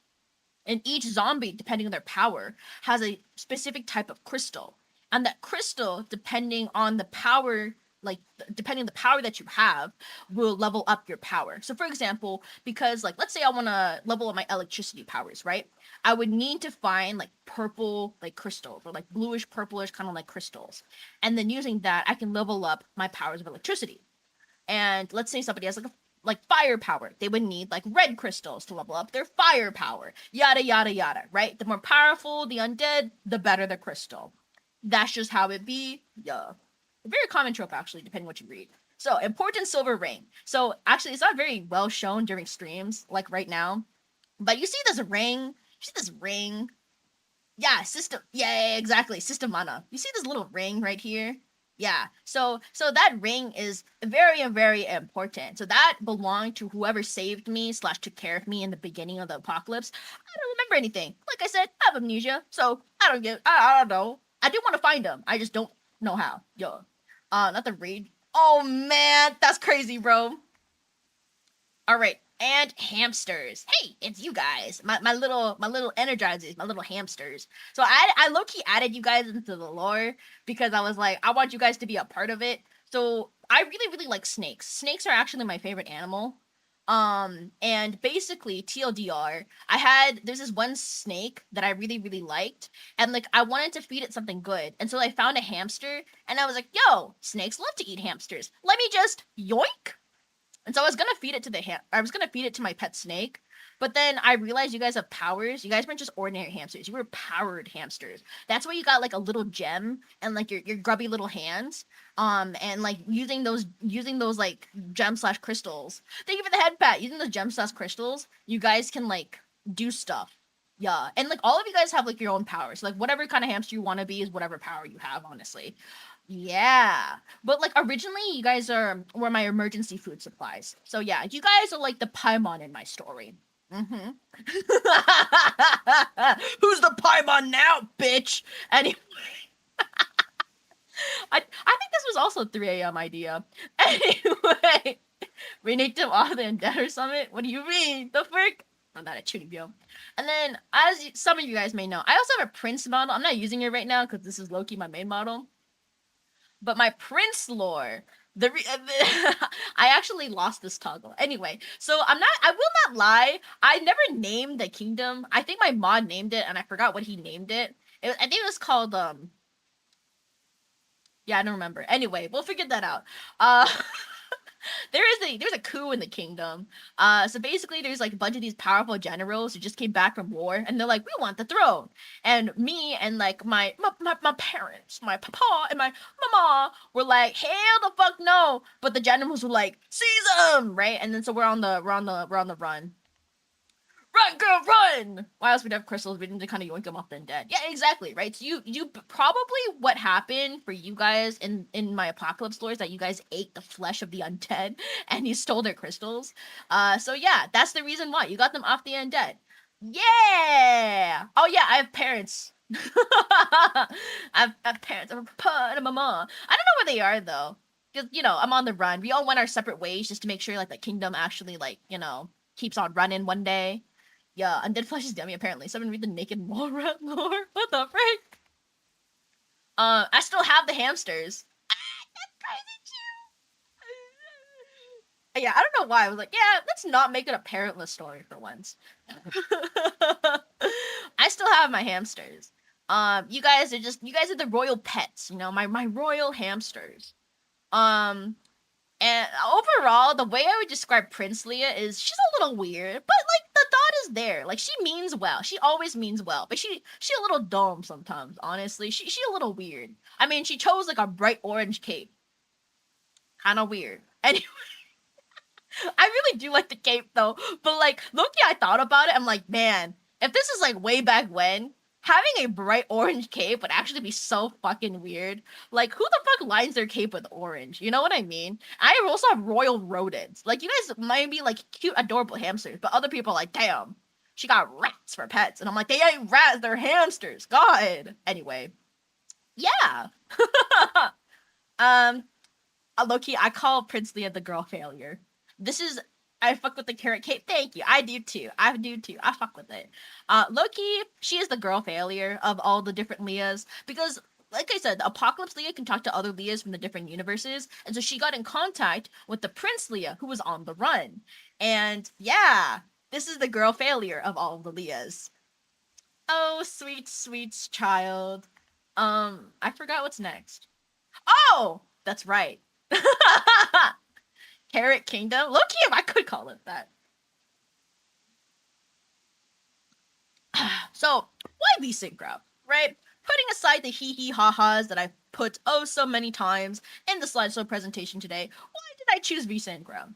And each zombie, depending on their power, has a specific type of crystal. And that crystal, depending on the power, like depending on the power that you have, will level up your power. So for example, because like let's say I want to level up my electricity powers, right? I would need to find like purple like crystals or like bluish purplish kind of like crystals. And then using that, I can level up my powers of electricity. And let's say somebody has like firepower, they would need like red crystals to level up their firepower. Yada yada yada, right? The more powerful the undead, the better the crystal. That's just how it be. Yeah. A very common trope actually, depending what you read. So important silver ring. So actually it's not very well shown during streams, like right now. But you see this ring. You see this ring. Yeah, system. Yeah, exactly. System mana. You see this little ring right here? Yeah. So that ring is very very important. So that belonged to whoever saved me slash took care of me in the beginning of the apocalypse. I don't remember anything. Like I said, I have amnesia, so I don't get. I don't know. I do want to find them. I just don't know how. Yo, not the raid. Oh man, that's crazy, bro. All right, and hamsters. Hey, it's you guys. My little energizers, my little hamsters. So I low key added you guys into the lore because I was like, I want you guys to be a part of it. So I really really like snakes. Snakes are actually my favorite animal. And basically TLDR, there's this one snake that I really really liked, and like I wanted to feed it something good, and so I found a hamster, and I was like, yo, snakes love to eat hamsters. Let me just yoink. And so I was gonna feed it to I was gonna feed it to my pet snake, but then I realized you guys have powers. You guys weren't just ordinary hamsters. You were powered hamsters. That's why you got like a little gem and like your grubby little hands. And like using those like gem slash crystals. Thank you for the head pat. Using those gem slash crystals, you guys can like do stuff. Yeah, and like all of you guys have like your own powers. Like whatever kind of hamster you want to be is whatever power you have, honestly. Yeah. But like originally you guys were my emergency food supplies. So yeah, you guys are like the Paimon in my story. Mm-hmm. Who's the Paimon now, bitch? Anyway, I think this was also 3 a.m. idea. Anyway, we need to off the Endeavor Summit. What do you mean? The frick? I'm not a tuning bill. And then, as some of you guys may know, I also have a Prince model. I'm not using it right now because this is Loki, my main model. But my prince lore, I actually lost this toggle. Anyway, so I will not lie. I never named the kingdom. I think my mod named it, and I forgot what he named it. I think it was called yeah, I don't remember. Anyway, we'll figure that out. Uh, there's a coup in the kingdom. So basically, there's like a bunch of these powerful generals who just came back from war, and they're like, we want the throne. And me and like my parents, my papa and my mama were like, hell the fuck no. But the generals were like, seize them, right? And then so we're on the run. Run, girl, run! Why else we'd have crystals? We need to kind of yoink them off the undead. Yeah, exactly, right? So you probably what happened for you guys in my apocalypse lore is that you guys ate the flesh of the undead and you stole their crystals. So yeah, that's the reason why you got them off the undead. Yeah. Oh yeah, I have parents. I have parents. I have a papa and a mama. I don't know where they are though, because I'm on the run. We all went our separate ways just to make sure like the kingdom actually like keeps on running one day. Yeah, undead flesh is yummy apparently. Someone read the naked mole rat lore. What the frick? I still have the hamsters. That's crazy too. Yeah, I don't know why. I was like, yeah, let's not make it a parentless story for once. I still have my hamsters. You guys are the royal pets, my royal hamsters. Um, And overall, the way I would describe Prince Leia is she's a little weird, but like the thought is there. Like she means well. She always means well, but she a little dumb sometimes. Honestly, she a little weird. I mean, she chose like a bright orange cape. Kind of weird. Anyway, I really do like the cape though. But like, look, I thought about it. I'm like, man, if this is like way back when, having a bright orange cape would actually be so fucking weird. Like, who the fuck lines their cape with orange? You know what I mean? I also have royal rodents. Like, you guys might be like cute, adorable hamsters, but other people are like, damn, she got rats for pets. And I'm like, they ain't rats, they're hamsters. God. Anyway, yeah. um, Loki, I call Prince Leia the girl failure. This is I fuck with the carrot cake. Thank you. I do too. I do too. I fuck with it. Loki, she is the girl failure of all the different Leahs because, like I said, the Apocalypse Leah can talk to other Leahs from the different universes, and so she got in contact with the Prince Leah who was on the run. And yeah, this is the girl failure of all of the Leahs. Oh, sweet, sweet child. I forgot what's next. Oh, that's right. Carrot Kingdom. Low key, if I could call it that. So, why vSYNCRA, right? Putting aside the hee hee ha ha's that I've put oh so many times in the slideshow presentation today, why did I choose vSYNCRA?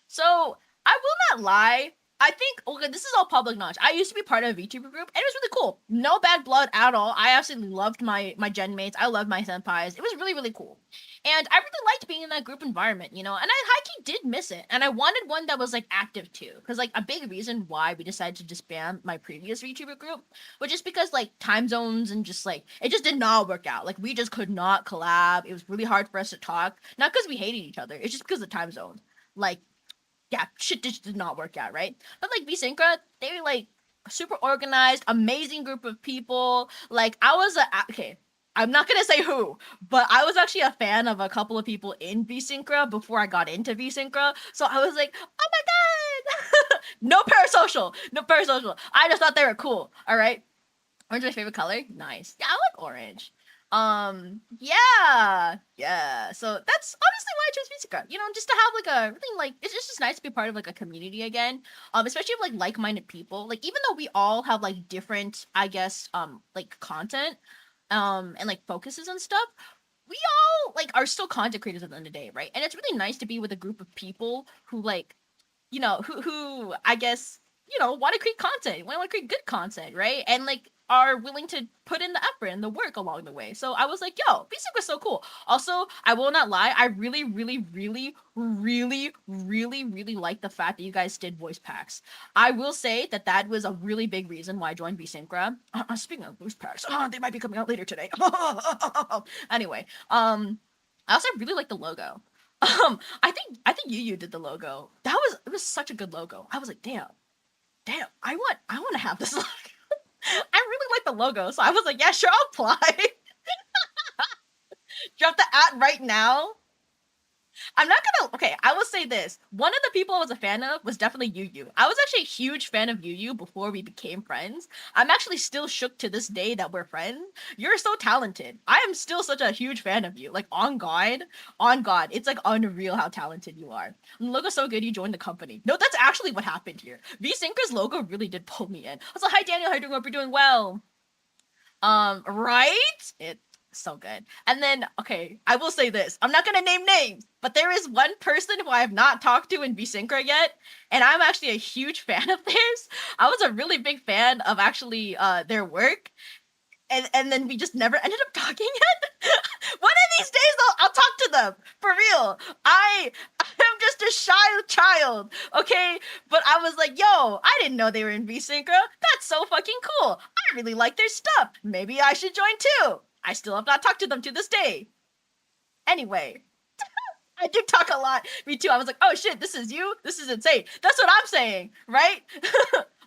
So, I will not lie. I think, okay, this is all public knowledge. I used to be part of a VTuber group, and it was really cool. No bad blood at all. I absolutely loved my gen mates. I loved my senpais. It was really, really cool. And I really liked being in that group environment, and I high-key did miss it. And I wanted one that was, like, active, too. Because, like, a big reason why we decided to disband my previous VTuber group was just because, like, time zones and just, like, it just did not work out. Like, we just could not collab. It was really hard for us to talk. Not because we hated each other. It's just because of the time zone. Like, yeah, shit just did not work out, right? But like vSYNCRA, they were like super organized, amazing group of people. Like okay, I'm not gonna say who, but I was actually a fan of a couple of people in vSYNCRA before I got into vSYNCRA. So I was like, oh my god, no parasocial, no parasocial. I just thought they were cool. All right, orange is my favorite color. Nice. Yeah, I like orange. Yeah. So that's honestly why I chose vSYNCRA. Just to have like a really like it's just nice to be part of like a community again. Especially with like like-minded people. Like even though we all have like different, I guess, like content, and like focuses and stuff, we all like are still content creators at the end of the day, right? And it's really nice to be with a group of people who like who I guess, want to create content, want to create good content, right? And like are willing to put in the effort and the work along the way. So I was like, yo, basic was so cool. Also, I will not lie, I really, really, really, really, really, really like the fact that you guys did voice packs. I will say that that was a really big reason why I joined vSYNCRA. Speaking of voice packs, they might be coming out later today. Anyway, I also really like the logo. I think you did the logo. It was such a good logo. I was like, damn, I want to have this logo. I really like the logo, so I was like, yeah, sure, I'll apply. Drop the at right now. I'm not gonna. Okay, I will say this. One of the people I was a fan of was definitely Yu Yu. I was actually a huge fan of Yu Yu before we became friends. I'm actually still shook to this day that we're friends. You're so talented. I am still such a huge fan of you. Like on God, it's like unreal how talented you are. The logo's so good you joined the company. No, that's actually what happened here. vSYNCRA's logo really did pull me in. I was like, hi Daniel, how you doing? Hope you're doing well. Right? It's so good. And then, okay, I will say this. I'm not gonna name names, but there is one person who I have not talked to in vSYNCRA yet, and I'm actually a huge fan of theirs. I was a really big fan of actually their work, and then we just never ended up talking yet. One of these days I'll talk to them for real. I'm just a shy child, okay? But I was like, yo, I didn't know they were in vSYNCRA. That's so fucking cool. I really like their stuff. Maybe I should join too. I still have not talked to them to this day. Anyway, I do talk a lot. Me too. I was like, oh shit, this is you? This is insane. That's what I'm saying, right?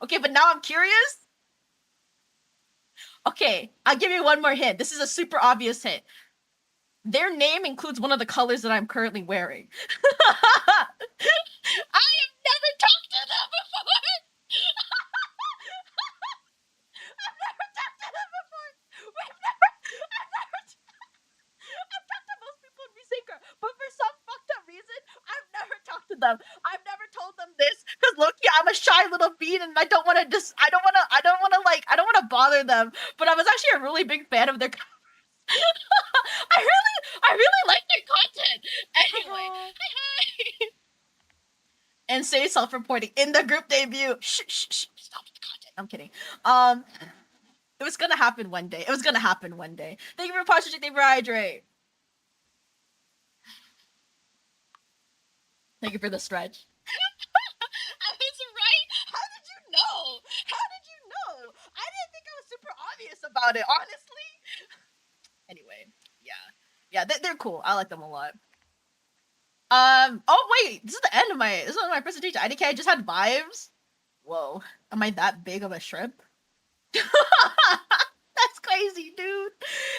Okay, but now I'm curious. Okay, I'll give you one more hint. This is a super obvious hint. Their name includes one of the colors that I'm currently wearing. I have never talked to them before. I've never talked to them before. I've talked to most people in vSYNCRA, but for some fucked up reason, I've never talked to them. I've never told them this because look, yeah, I'm a shy little bean, and I don't want to I don't want to bother them. But I was actually a really big fan of their. I really like their content. Anyway, hi hi. And say self-reporting in the group debut. Shh, shh, shh. Stop the content. I'm kidding. It was gonna happen one day. It was gonna happen one day. Thank you for watching. Thank you for hydrate. Thank you for the stretch. I was right. How did you know? How did you know? I didn't think I was super obvious about it, honestly. Anyway, yeah, they're cool. I like them a lot. Oh wait, this is the end of my presentation. I just had vibes. Whoa, am I that big of a shrimp? That's crazy, dude.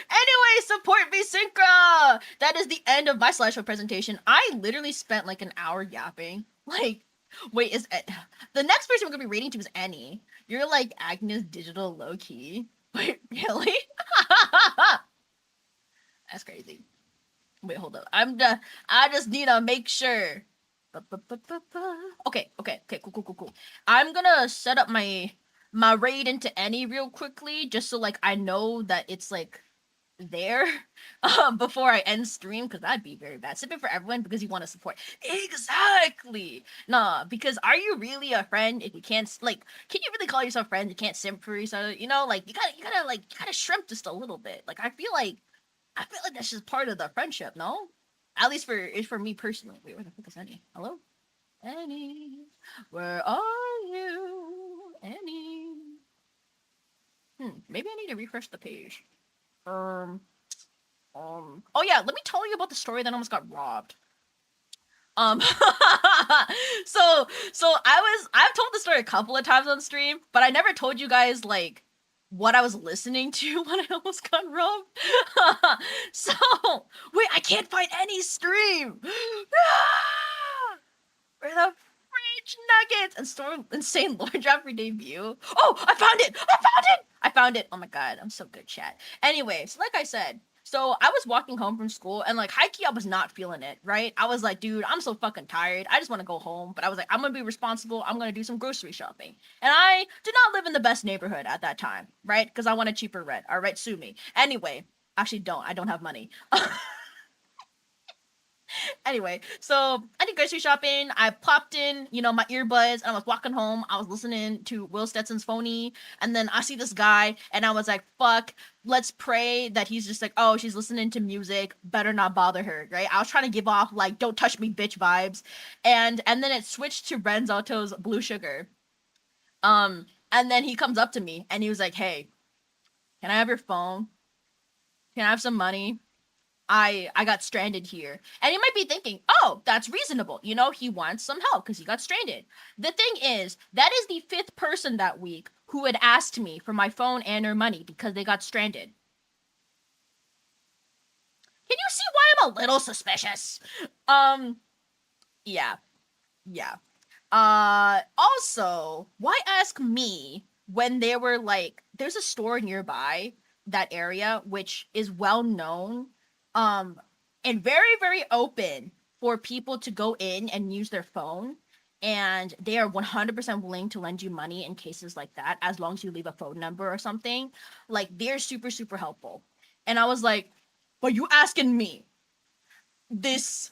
Anyway, support vSYNCRA. That is the end of my slideshow presentation. I literally spent like an hour yapping. Like, wait, the next person we're gonna be reading to is Annie. You're like Agnes Digital low key. Wait, really? That's crazy. Wait, hold up. I just need to make sure. Okay, cool. I'm gonna set up my raid into Any real quickly, just so like I know that it's like there before I end stream, because that'd be very bad. Sipping for everyone because you want to support. Exactly. Nah, because are you really a friend if you can't like? Can you really call yourself friends? You can't simp for each other. You know, like you gotta shrimp just a little bit. Like I feel like that's just part of the friendship. No, at least for me personally. Wait, where the fuck is Annie? Hello, Annie. Where are you, Annie? Maybe I need to refresh the page. Oh yeah, let me tell you about the story that almost got robbed. Um, I've told the story a couple of times on stream, but I never told you guys like what I was listening to when I almost got robbed. So wait, I can't find any stream. Where the fridge nuggets and storm insane lore drop for debut. Oh, I found it! I found it! Oh my god, I'm so good, chat. Anyway, so like I said, so I was walking home from school and like high key I was not feeling it, right? I was like, dude, I'm so fucking tired. I just want to go home. But I was like, I'm gonna be responsible. I'm gonna do some grocery shopping. And I did not live in the best neighborhood at that time, right? Because I wanted cheaper rent. Alright, sue me. Anyway, actually don't. I don't have money. Anyway, so I did grocery shopping. I popped in, my earbuds, and I was walking home. I was listening to Will Stetson's Phony, and then I see this guy, and I was like, "Fuck, let's pray that he's just like, oh, she's listening to music. Better not bother her, right?" I was trying to give off like, "Don't touch me, bitch" vibes, and then it switched to Renz Auto's Blue Sugar. And then he comes up to me, and he was like, "Hey, can I have your phone? Can I have some money? I got stranded here." And you might be thinking, oh, that's reasonable. He wants some help because he got stranded. The thing is, that is the 5th person that week who had asked me for my phone and her money because they got stranded. Can you see why I'm a little suspicious? Um, yeah, yeah. Also, why ask me when there were like there's a store nearby that area which is well known, um, and very very open for people to go in and use their phone, and they are 100% willing to lend you money in cases like that as long as you leave a phone number or something. Like they're super super helpful, and I was like, but you asking me this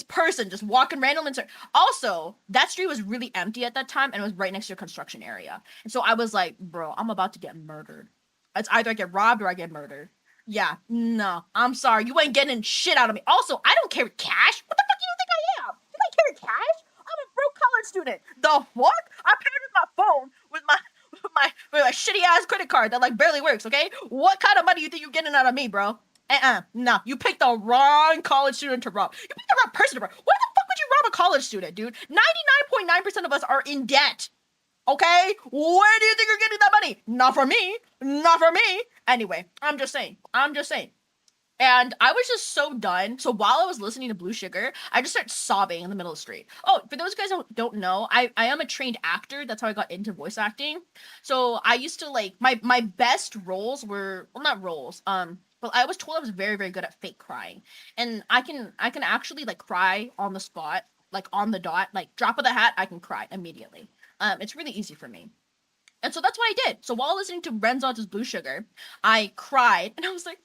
person just walking random into. Also, that street was really empty at that time and it was right next to a construction area. And so I was like, bro, I'm about to get murdered. It's either I get robbed or I get murdered. Yeah, no, I'm sorry. You ain't getting shit out of me. Also, I don't carry cash. What the fuck do you think I am? You ain't carry cash? I'm a broke college student. The fuck? I paid with my phone with my with my shitty ass credit card that like barely works, okay? What kind of money you think you're getting out of me, bro? No. You picked the wrong college student to rob. You picked the wrong person to rob. Why the fuck would you rob a college student, dude? 99.9% of us are in debt. Okay? Where do you think you're getting that money? Not from me. Not from me. Anyway, I'm just saying. I'm just saying. And I was just so done. So while I was listening to Blue Sugar, I just started sobbing in the middle of the street. Oh, for those guys who don't know, I am a trained actor. That's how I got into voice acting. So I used to like my best roles were, well, not roles. But I was told I was very very good at fake crying, and I can actually like cry on the spot, like on the dot, like drop of the hat, I can cry immediately. It's really easy for me. And so that's what I did. So while listening to Renzo's Blue Sugar, I cried, and I was like,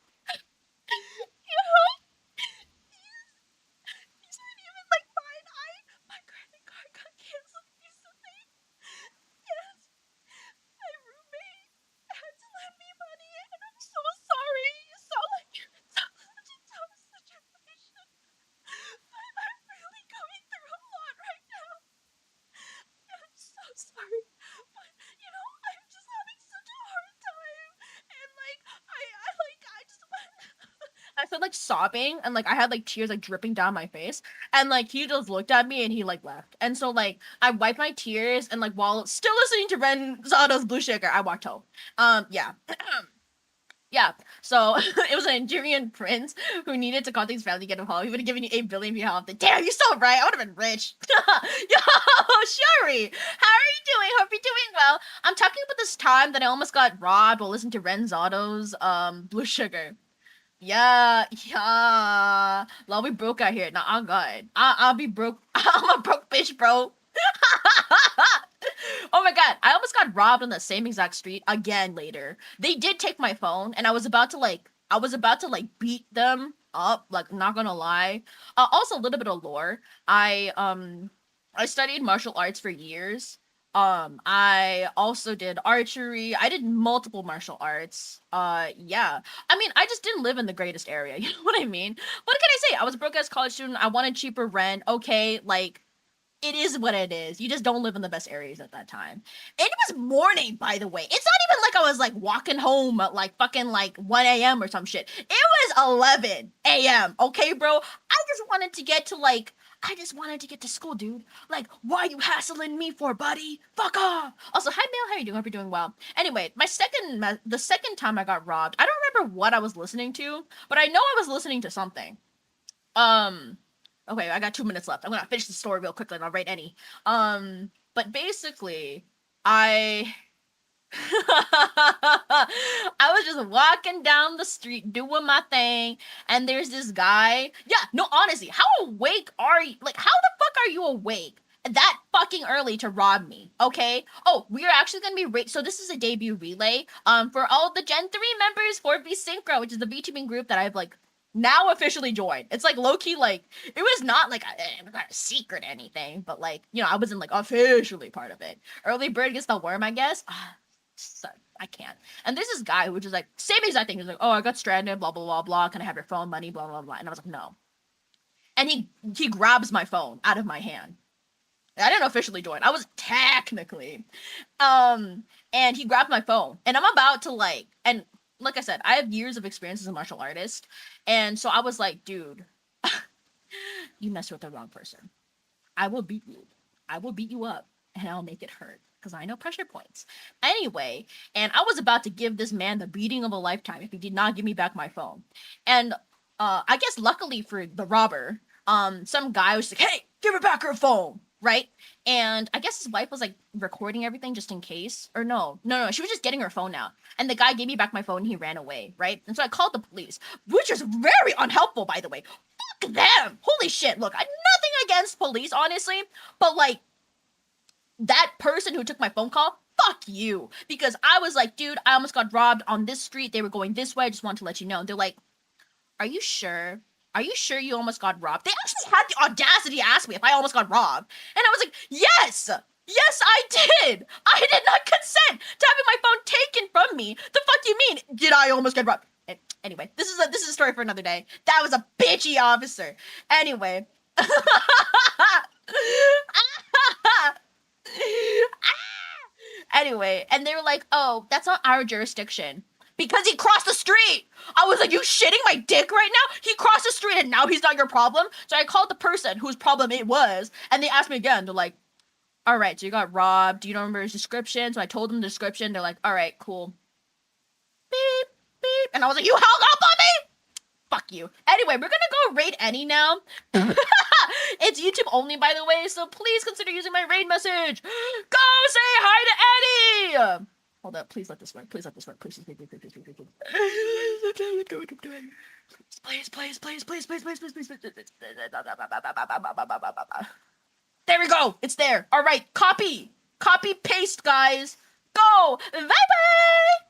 you know, these aren't even like mine. My credit card got canceled recently. Yes, my roommate had to lend me money, and I'm so sorry. You sound like you're in such a tough situation. I'm really going through a lot right now. I'm so sorry. But I'm just having such a hard time. And like I just I started like sobbing and like I had like tears like dripping down my face. And like he just looked at me and he like left. And so like I wiped my tears and like while still listening to Ren Zato's Blue Sugar, I walked home. Yeah. Yeah, so it was a Nigerian prince who needed to contact his family to get him home. He would have given you 8 billion if you helped. Damn, you're so right. I would have been rich. Yo, Shuri, how are you doing? Hope you're doing well. I'm talking about this time that I almost got robbed while listening to Renzado's Blue Sugar. Yeah, yeah. Well, we broke out here. Nah, I'm good. I'll be broke. I'm a broke bitch, bro. Oh my god, I almost got robbed on the same exact street again later. They did take my phone and I was about to like beat them up, like not gonna lie. Also a little bit of lore. I studied martial arts for years. I also did archery. I did multiple martial arts. Yeah. I mean, I just didn't live in the greatest area. You know what I mean? What can I say? I was a broke ass college student. I wanted cheaper rent. Okay, like it is what it is. You just don't live in the best areas at that time. And it was morning, by the way. It's not even like I was like walking home at like fucking like 1 a.m. or some shit. It was 11 a.m. Okay, bro? I just wanted to get to school, dude. Like, why are you hassling me for, buddy? Fuck off. Also, hi, Mail. How you doing? Hope you're doing well. Anyway, the second time I got robbed, I don't remember what I was listening to, but I know I was listening to something. Um, okay, I got 2 minutes left. I'm gonna finish the story real quickly and I'll write any. But basically, I I was just walking down the street doing my thing, and there's this guy. Yeah, no, honestly, how awake are you? Like, how the fuck are you awake that fucking early to rob me? Okay. Oh, we are actually gonna be so this is a debut relay. For all the Gen 3 members for vSYNCRA, which is the VTubing group that I've like now officially joined. It's like low key, like it was not like a secret anything, but like I wasn't like officially part of it. Early bird gets the worm, I guess. So, I can't. And there's this guy who was just like, same exact thing. He's like, oh, I got stranded, blah, blah, blah, blah. Can I have your phone, money, blah, blah, blah. And I was like, no. And he grabs my phone out of my hand. I didn't officially join. I was technically. And he grabbed my phone. And I'm about to and like I said, I have years of experience as a martial artist. And so I was like, dude, you messed with the wrong person. I will beat you. I will beat you up and I'll make it hurt because I know pressure points. Anyway, and I was about to give this man the beating of a lifetime if he did not give me back my phone. And I guess luckily for the robber, some guy was like, "Hey, give her back her phone," right? And I guess his wife was like recording everything just in case. Or no, she was just getting her phone out. And the guy gave me back my phone and he ran away, right? And so I called the police, which is very unhelpful, by the way. Fuck them! Holy shit, look, I nothing against police, honestly, but like, that person who took my phone call, fuck you. Because I was like, dude, I almost got robbed on this street. They were going this way. I just wanted to let you know. They're like, are you sure? Are you sure you almost got robbed? They actually had the audacity to ask me if I almost got robbed. And I was like, yes! Yes, I did! I did not consent to having my phone taken from me. The fuck you mean? Did I almost get robbed? Anyway, this is a story for another day. That was a bitchy officer. Anyway. Anyway, and they were like, oh, that's not our jurisdiction. Because he crossed the street. I was like, you shitting my dick right now? He crossed the street and now he's not your problem? So I called the person whose problem it was, and they asked me again. They're like, all right, so you got robbed. Do you remember his description? So I told them the description. They're like, all right, cool. Beep, beep. And I was like, you hung up on me? Fuck you. Anyway, we're gonna go raid Any now. It's YouTube only, by the way, so please consider using my raid message. Go say hi to Any! Hold up, please let this work. Please let this work. Please. Please. There we go. It's there. All right, copy, paste, guys. Go. Bye bye.